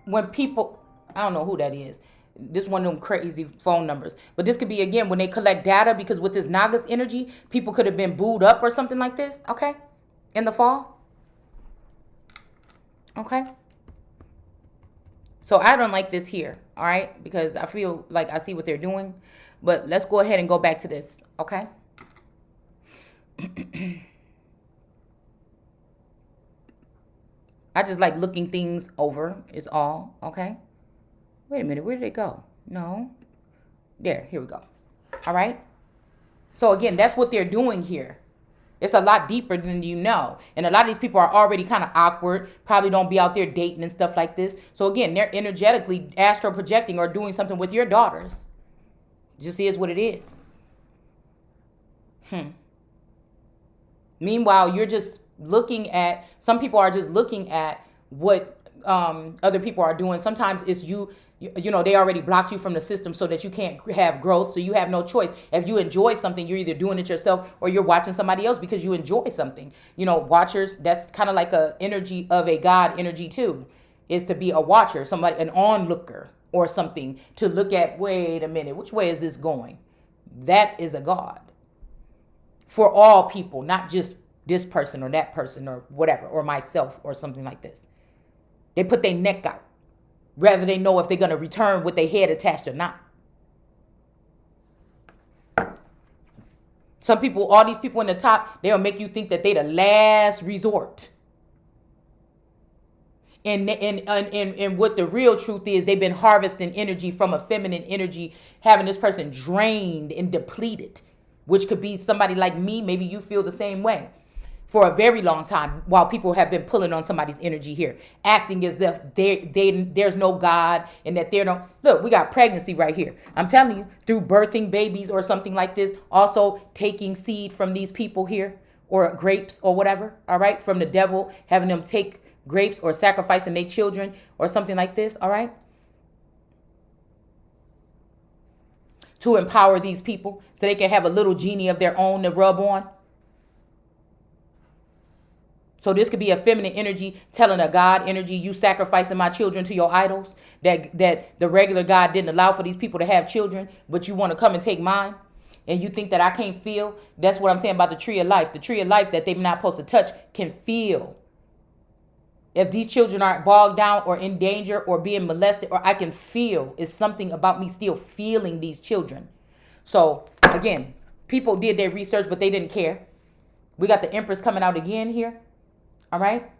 when people, I don't know who that is. This one of them crazy phone numbers. But this could be, again, when they collect data, because with this Nagas energy, people could have been booed up or something like this, okay? In the fall. Okay? So I don't like this here, all right? Because I feel like I see what they're doing. But let's go ahead and go back to this, okay? I just like looking things over is all, okay? Wait a minute, where did it go? No. There, here we go. All right? So again, that's what they're doing here. It's a lot deeper than you know. And a lot of these people are already kind of awkward, probably don't be out there dating and stuff like this. So again, they're energetically astral projecting or doing something with your daughters. Just is what it is. Meanwhile, you're just looking at, some people are just looking at what other people are doing. Sometimes it's you know, they already blocked you from the system so that you can't have growth. So you have no choice. If you enjoy something, you're either doing it yourself or you're watching somebody else because you enjoy something. You know, watchers, that's kind of like a energy of a God energy too, is to be a watcher, somebody, an onlooker or something, to look at, wait a minute, which way is this going? That is a God. For all people, not just this person or that person or whatever, or myself or something like this. They put their neck out. Rather they know if they're going to return with their head attached or not. Some people, all these people in the top, they'll make you think that they the last resort. And what the real truth is, they've been harvesting energy from a feminine energy, having this person drained and depleted. Which could be somebody like me. Maybe you feel the same way. for a very long time while people have been pulling on somebody's energy here, acting as if there's no God and that they're no. Look, we got pregnancy right here. I'm telling you, through birthing babies or something like this, also taking seed from these people here or grapes or whatever, all right, from the devil, having them take grapes or sacrificing their children or something like this, all right, to empower these people so they can have a little genie of their own to rub on. So this could be a feminine energy telling a God energy, you sacrificing my children to your idols, that the regular God didn't allow for these people to have children, but you want to come and take mine. And you think that I can't feel. That's what I'm saying about the tree of life. The tree of life that they're not supposed to touch can feel. If these children aren't bogged down or in danger or being molested, or I can feel, it's something about me still feeling these children. So again, people did their research, but they didn't care. We got the Empress coming out again here. All right.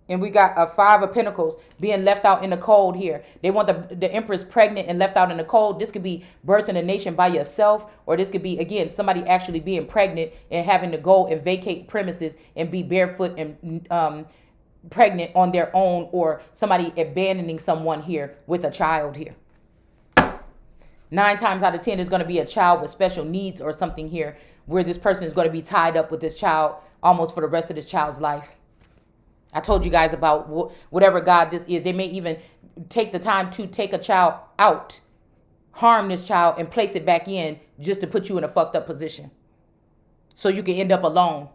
And we got a 5 of Pentacles being left out in the cold here. They want the Empress pregnant and left out in the cold. This could be birthing a nation by yourself. Or this could be, again, somebody actually being pregnant and having to go and vacate premises and be barefoot and pregnant on their own. Or somebody abandoning someone here with a child here. 9 times out of 10 is going to be a child with special needs or something here, where this person is going to be tied up with this child almost for the rest of this child's life. I told you guys about whatever God this is. They may even take the time to take a child out, harm this child, and place it back in just to put you in a fucked up position. So you can end up alone.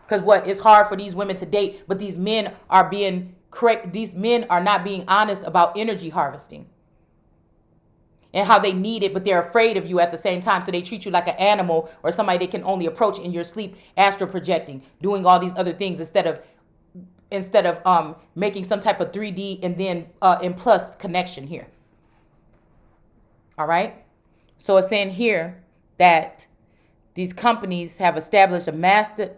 Because it's hard for these women to date, but these men are being correct. These men are not being honest about energy harvesting and how they need it, but they're afraid of you at the same time. So they treat you like an animal or somebody they can only approach in your sleep, astral projecting, doing all these other things instead of making some type of 3D and then and plus connection here. All right. So it's saying here that these companies have established a master.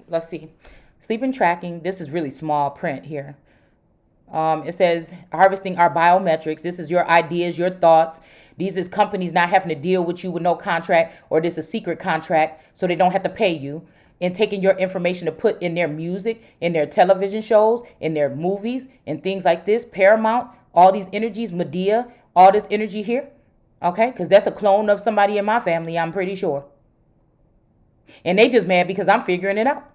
Let's see, sleep and tracking. This is really small print here. It says harvesting our biometrics. This is your ideas, your thoughts. These is companies not having to deal with you with no contract, or this is a secret contract so they don't have to pay you, and taking your information to put in their music, in their television shows, in their movies and things like this. Paramount, all these energies, Medea, all this energy here. Okay, because that's a clone of somebody in my family, I'm pretty sure. And they just mad because I'm figuring it out.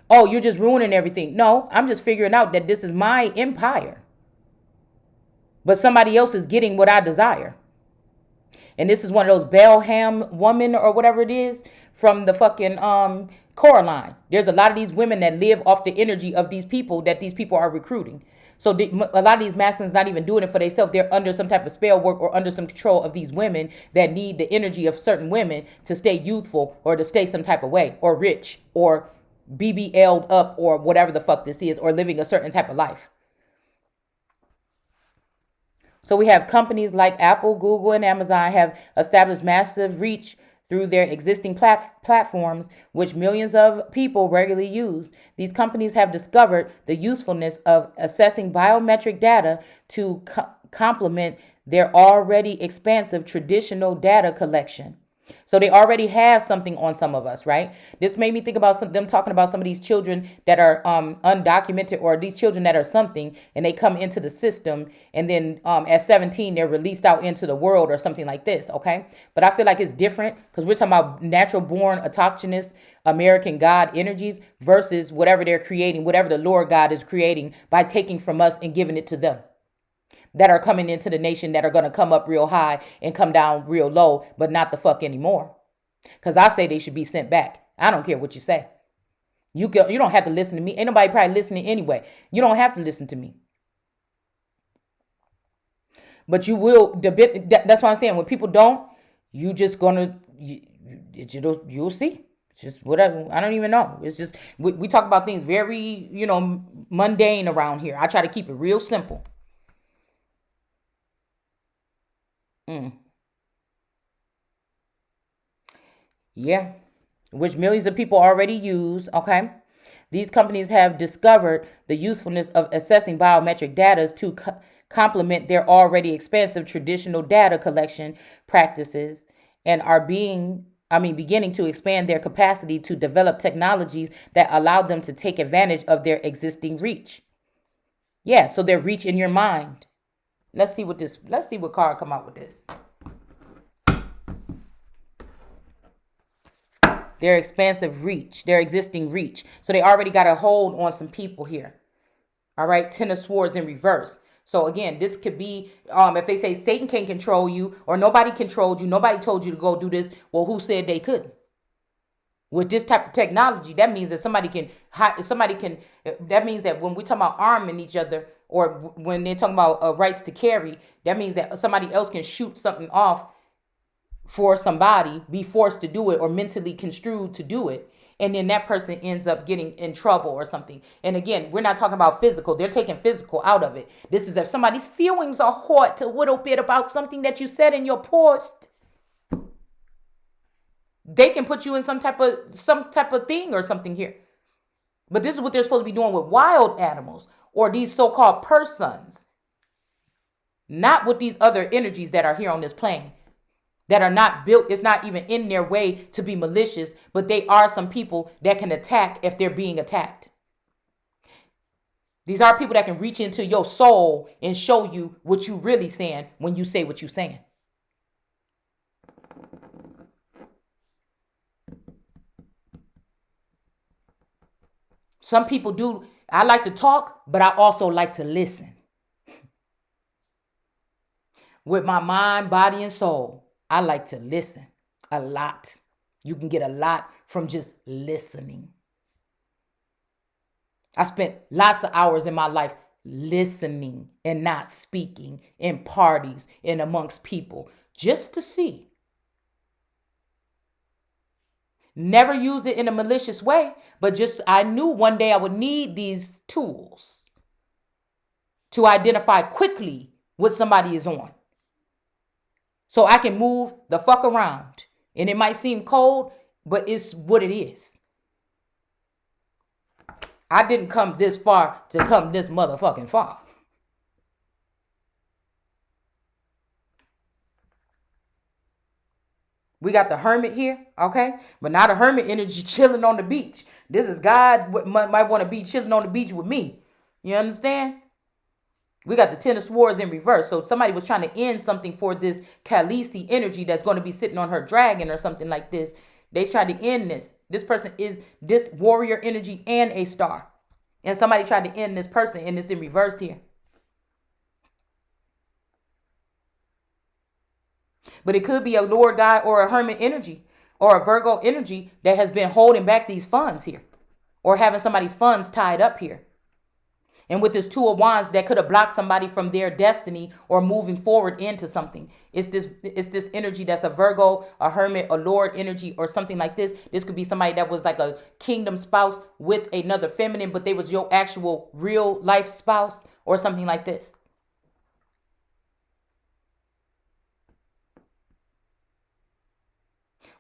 Oh, you're just ruining everything. No, I'm just figuring out that this is my empire. But somebody else is getting what I desire. And this is one of those Belham woman or whatever it is from the fucking Coraline. There's a lot of these women that live off the energy of these people that these people are recruiting. So a lot of these masculines not even doing it for themselves. They're under some type of spell work or under some control of these women that need the energy of certain women to stay youthful or to stay some type of way or rich or BBL'd up or whatever the fuck this is, or living a certain type of life. So we have companies like Apple, Google, and Amazon have established massive reach through their existing platforms, which millions of people regularly use. These companies have discovered the usefulness of assessing biometric data to complement their already expansive traditional data collection. So they already have something on some of us, right? This made me think about them talking about some of these children that are undocumented, or these children that are something, and they come into the system, and then at 17 they're released out into the world or something like this, okay? But I feel like it's different because we're talking about natural born autochthonous American God energies versus whatever they're creating, whatever the Lord God is creating by taking from us and giving it to them, that are coming into the nation, that are going to come up real high and come down real low, but not the fuck anymore. Because I say they should be sent back. I don't care what you say. You don't have to listen to me. Ain't nobody probably listening anyway. You don't have to listen to me. But you will. That's what I'm saying. When people don't, you just going to, you'll see. Just whatever. I don't even know. It's just, we talk about things very, mundane around here. I try to keep it real simple. Yeah, which millions of people already use, okay? These companies have discovered the usefulness of assessing biometric data to complement their already expansive traditional data collection practices, and are being beginning to expand their capacity to develop technologies that allow them to take advantage of their existing reach. Yeah, so their reach in your mind. Let's see what card come out with this. Their expansive reach, their existing reach. So they already got a hold on some people here. All right, Ten of Swords in reverse. So again, this could be, if they say Satan can't control you or nobody controlled you, nobody told you to go do this. Well, who said they couldn't? With this type of technology, that means that that means that when we talk about arming each other, or when they're talking about rights to carry, that means that somebody else can shoot something off for somebody, be forced to do it or mentally construed to do it. And then that person ends up getting in trouble or something. And again, we're not talking about physical. They're taking physical out of it. This is if somebody's feelings are hurt a little bit about something that you said in your post. They can put you in some type of thing or something here. But this is what they're supposed to be doing with wild animals or these so-called persons. Not with these other energies that are here on this plane. That are not built, it's not even in their way to be malicious, but they are some people that can attack if they're being attacked. These are people that can reach into your soul and show you what you really saying when you say what you're saying. Some people do, I like to talk, but I also like to listen. With my mind, body, and soul. I like to listen a lot. You can get a lot from just listening. I spent lots of hours in my life listening and not speaking in parties and amongst people just to see. Never used it in a malicious way, but just I knew one day I would need these tools to identify quickly what somebody is on. So I can move the fuck around. And it might seem cold, but it's what it is. I didn't come this far to come this motherfucking far. We got the Hermit here, okay? But not a Hermit energy chilling on the beach. This is God might want to be chilling on the beach with me. You understand? We got the Ten of Swords in reverse. So somebody was trying to end something for this Khaleesi energy that's going to be sitting on her dragon or something like this. They tried to end this. This person is this warrior energy and a star. And somebody tried to end this person, and it's in reverse here. But it could be a Lord God or a Hermit energy or a Virgo energy that has been holding back these funds here or having somebody's funds tied up here. And with this Two of Wands, that could have blocked somebody from their destiny or moving forward into something. It's this energy that's a Virgo, a Hermit, a Lord energy, or something like this. This could be somebody that was like a kingdom spouse with another feminine, but they was your actual real life spouse or something like this.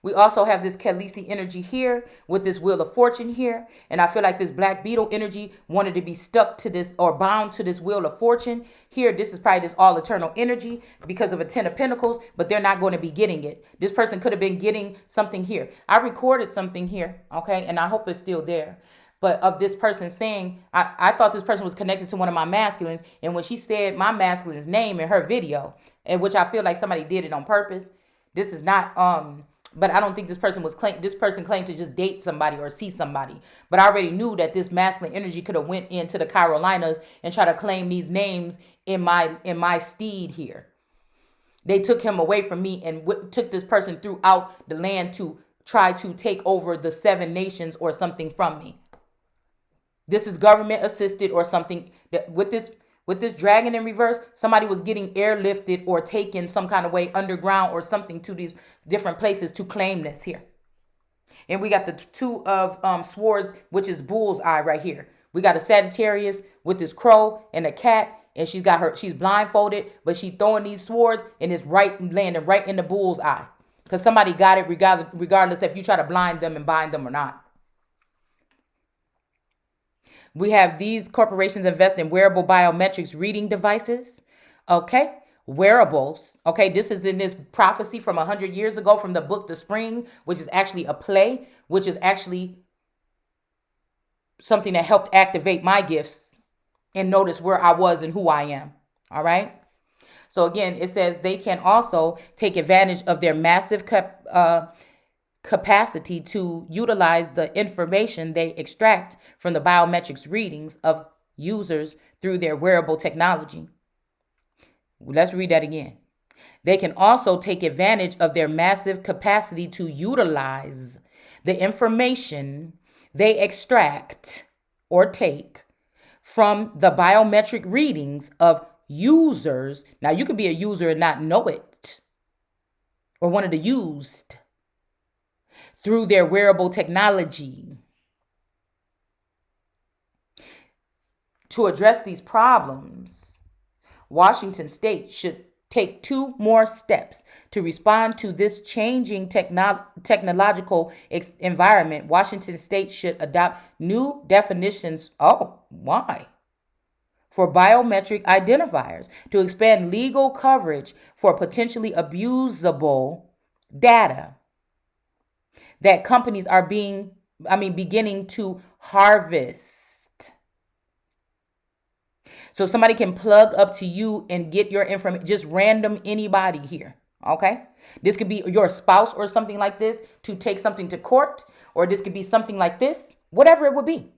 We also have this Khaleesi energy here with this Wheel of Fortune here. And I feel like this Black Beetle energy wanted to be stuck to this or bound to this Wheel of Fortune. Here, this is probably this all eternal energy because of a Ten of Pentacles, but they're not going to be getting it. This person could have been getting something here. I recorded something here, okay? And I hope it's still there. But of this person saying, I thought this person was connected to one of my masculines. And when she said my masculine's name in her video, in which I feel like somebody did it on purpose, this is not... But I don't think this person claimed to just date somebody or see somebody. But I already knew that this masculine energy could have went into the Carolinas and try to claim these names in my steed here. They took him away from me and took this person throughout the land to try to take over the 7 nations or something from me. This is government assisted or something. That with this dragon in reverse, somebody was getting airlifted or taken some kind of way underground or something to these different places to claim this here. And we got the Two of Swords, which is bull's eye right here. We got a Sagittarius with this crow and a cat, and she's blindfolded, but she's throwing these swords and it's landing right in the bull's eye. Because somebody got it regardless if you try to blind them and bind them or not. We have these corporations invest in wearable biometrics reading devices. Okay. wearables. Okay, this is in this prophecy from 100 years ago from the book The Spring, which is actually a play, which is actually something that helped activate my gifts and notice where I was and who I am. All right. So again, it says they can also take advantage of their massive capacity to utilize the information they extract from the biometrics readings of users through their wearable technology. Let's read that again. They can also take advantage of their massive capacity to utilize the information they extract or take from the biometric readings of users. Now, you could be a user and not know it, or one of the used, through their wearable technology. To address these problems, Washington State should take 2 more steps to respond to this changing technological environment. Washington State should adopt new definitions. Oh, why? For biometric identifiers to expand legal coverage for potentially abusable data that companies are beginning to harvest. So somebody can plug up to you and get your information, just random anybody here, okay? This could be your spouse or something like this to take something to court, or this could be something like this, whatever it would be.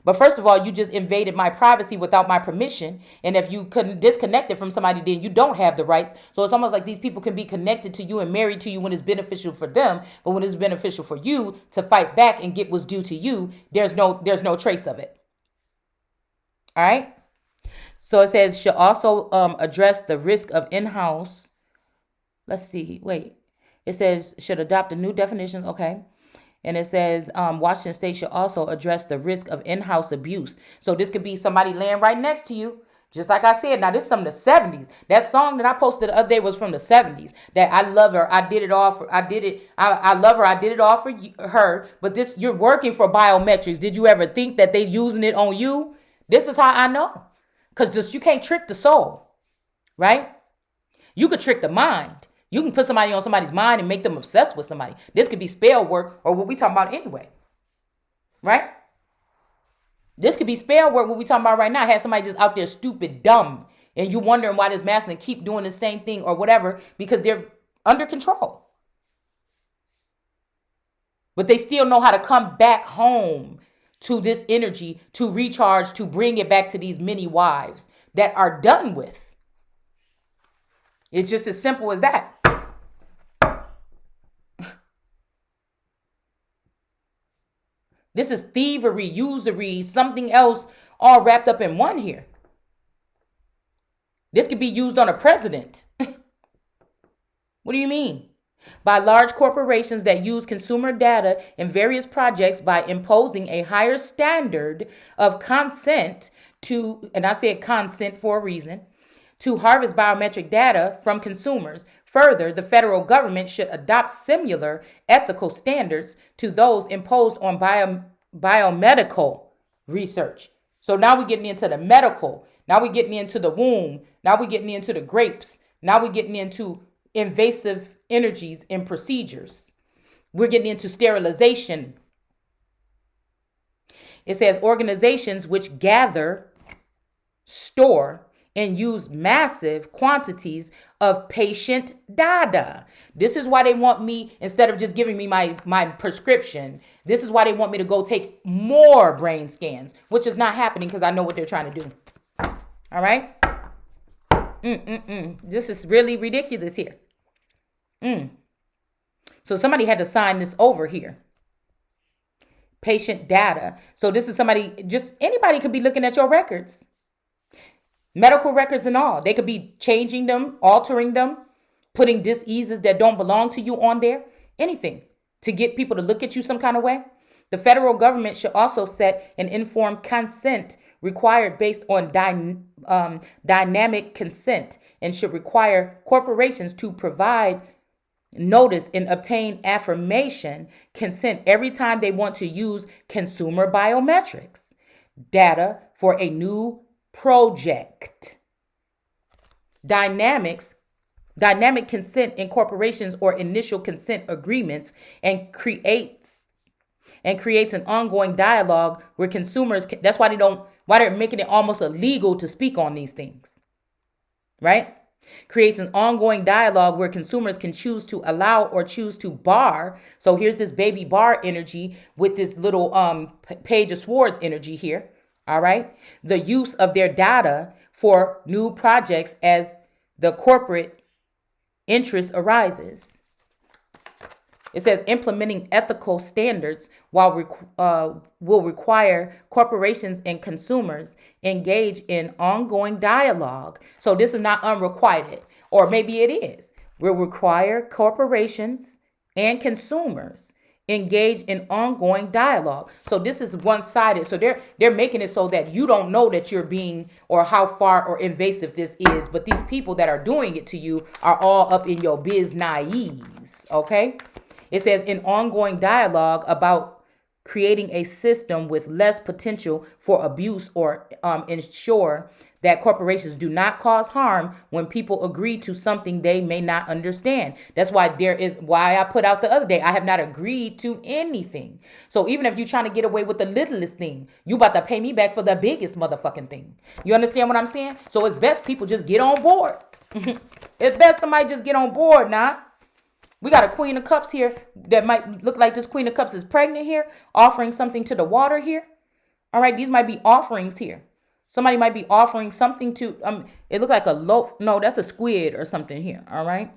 But first of all, you just invaded my privacy without my permission. And if you couldn't disconnect it from somebody, then you don't have the rights. So it's almost like these people can be connected to you and married to you when it's beneficial for them. But when it's beneficial for you to fight back and get what's due to you, there's no trace of it. All right. So it says should also address the risk of in-house. Let's see. Wait. It says should adopt a new definition. Okay. And it says Washington State should also address the risk of in-house abuse. So this could be somebody laying right next to you. Just like I said, now this is from the 70s. That song that I posted the other day was from the 70s. That I love her. I did it all for, I did it. I love her. I did it all for her. But this, you're working for biometrics. Did you ever think that they using it on you? This is how I know. Because you can't trick the soul, right? You could trick the mind. You can put somebody on somebody's mind and make them obsessed with somebody. This could be spell work or what we talking about anyway, right? This could be spell work, what we talking about right now. Have somebody just out there stupid, dumb, and you wondering why this masculine keep doing the same thing or whatever because they're under control. But they still know how to come back home to this energy, to recharge, to bring it back to these many wives that are done with. It's just as simple as that. This is thievery, usury, something else all wrapped up in one here. This could be used on a president. What do you mean? By large corporations that use consumer data in various projects by imposing a higher standard of consent to, and I said consent for a reason, to harvest biometric data from consumers. Further, the federal government should adopt similar ethical standards to those imposed on biomedical research. So now we're getting into the medical. Now we're getting into the womb. Now we're getting into the grapes. Now we're getting into invasive energies and procedures. We're getting into sterilization. It says organizations which gather, store, and use massive quantities of patient data. This is why they want me, instead of just giving me my prescription, this is why they want me to go take more brain scans, which is not happening because I know what they're trying to do. All right? This is really ridiculous here. So somebody had to sign this over here. Patient data. So this is somebody, just anybody could be looking at your records. Medical records and all. They could be changing them, altering them, putting diseases that don't belong to you on there. Anything to get people to look at you some kind of way. The federal government should also set an informed consent required based on dynamic consent and should require corporations to provide notice and obtain affirmation consent every time they want to use consumer biometrics data for a new project. dynamic consent in corporations or initial consent agreements, and creates an ongoing dialogue where consumers can, that's why they're making it almost illegal to speak on these things, right? Creates an ongoing dialogue where consumers can choose to allow or choose to bar. So here's this baby bar energy with this little Page of Swords energy here. All right. The use of their data for new projects as the corporate interest arises. It says implementing ethical standards will require corporations and consumers engage in ongoing dialogue. So this is not unrequited, or maybe it is. Will require corporations and consumers engage in ongoing dialogue. So this is one-sided. So they're making it so that you don't know that you're being, or how far or invasive this is. But these people that are doing it to you are all up in your biz naives. Okay. It says in ongoing dialogue about creating a system with less potential for abuse, or ensure that corporations do not cause harm when people agree to something they may not understand. That's why why I put out the other day, I have not agreed to anything. So even if you're trying to get away with the littlest thing, you about to pay me back for the biggest motherfucking thing. You understand what I'm saying? So it's best people just get on board. It's best somebody just get on board now. We got a Queen of Cups here that might look like this Queen of Cups is pregnant here, offering something to the water here. All right, these might be offerings here. Somebody might be offering something to, it looked like a loaf. No, that's a squid or something here. All right.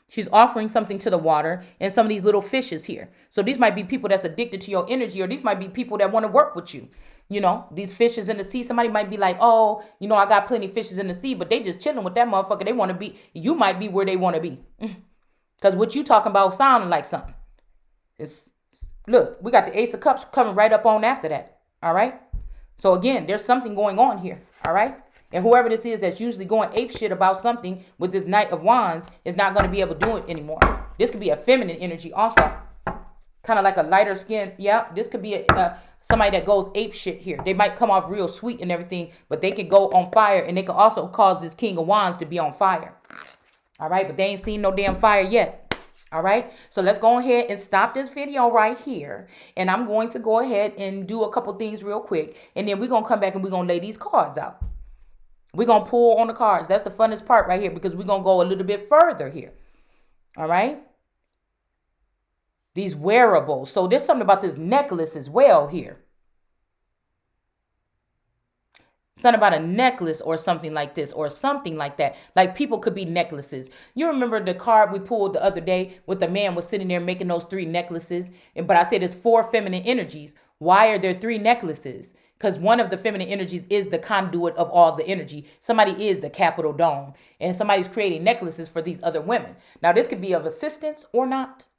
She's offering something to the water and some of these little fishes here. So these might be people that's addicted to your energy, or these might be people that want to work with you. You know, these fishes in the sea, somebody might be like, oh, you know, I got plenty of fishes in the sea, but they just chilling with that motherfucker. They want to be, you might be where they want to be. Because what you talking about sounding like something. Look, we got the Ace of Cups coming right up on after that. All right. So again, there's something going on here. All right. And whoever this is that's usually going ape shit about something with this Knight of Wands is not going to be able to do it anymore. This could be a feminine energy also. Kind of like a lighter skin. Yeah. This could be somebody that goes ape shit here. They might come off real sweet and everything, but they can go on fire, and they can also cause this King of Wands to be on fire. All right, but they ain't seen no damn fire yet. All right, so let's go ahead and stop this video right here. And I'm going to go ahead and do a couple things real quick. And then we're going to come back and we're going to lay these cards out. We're going to pull on the cards. That's the funnest part right here, because we're going to go a little bit further here. All right. These wearables. So there's something about this necklace as well here. Something about a necklace or something like this, or something like that. Like people could be necklaces. You remember the card we pulled the other day with the man was sitting there making those 3 necklaces. But I said it's 4 feminine energies. Why are there 3 necklaces? Because one of the feminine energies is the conduit of all the energy. Somebody is the capital dome. And somebody's creating necklaces for these other women. Now this could be of assistance or not.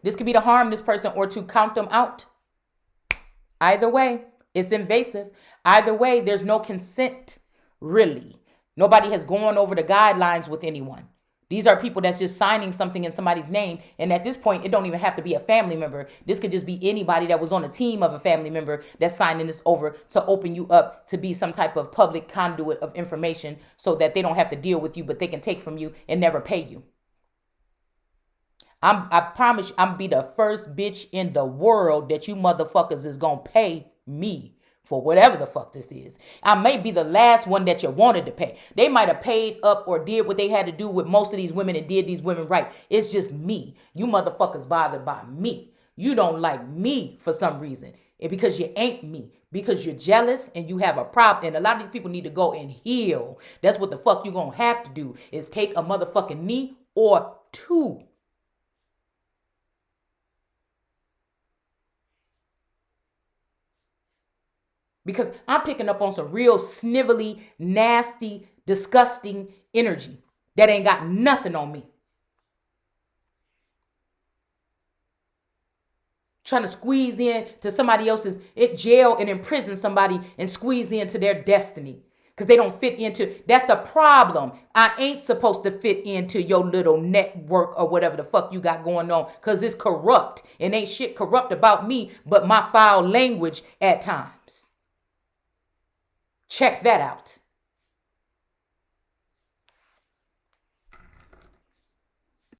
This could be to harm this person or to count them out. Either way. It's invasive. Either way, there's no consent, really. Nobody has gone over the guidelines with anyone. These are people that's just signing something in somebody's name. And at this point, it don't even have to be a family member. This could just be anybody that was on a team of a family member that's signing this over to open you up to be some type of public conduit of information so that they don't have to deal with you, but they can take from you and never pay you. I promise you, I'm be the first bitch in the world that you motherfuckers is going to pay me for whatever the fuck this is. I may be the last one that you wanted to pay. They might have paid up or did what they had to do with most of these women and did these women right. It's just me. You motherfuckers bothered by me. You don't like me for some reason. And because you ain't me. Because you're jealous and you have a problem. And a lot of these people need to go and heal. That's what the fuck you gonna have to do, is take a motherfucking knee or 2. Because I'm picking up on some real snivelly, nasty, disgusting energy that ain't got nothing on me. Trying to squeeze in to somebody else's jail and imprison somebody and squeeze into their destiny. Because they don't fit into, that's the problem. I ain't supposed to fit into your little network or whatever the fuck you got going on. Because it's corrupt. And ain't shit corrupt about me but my foul language at times. Check that out.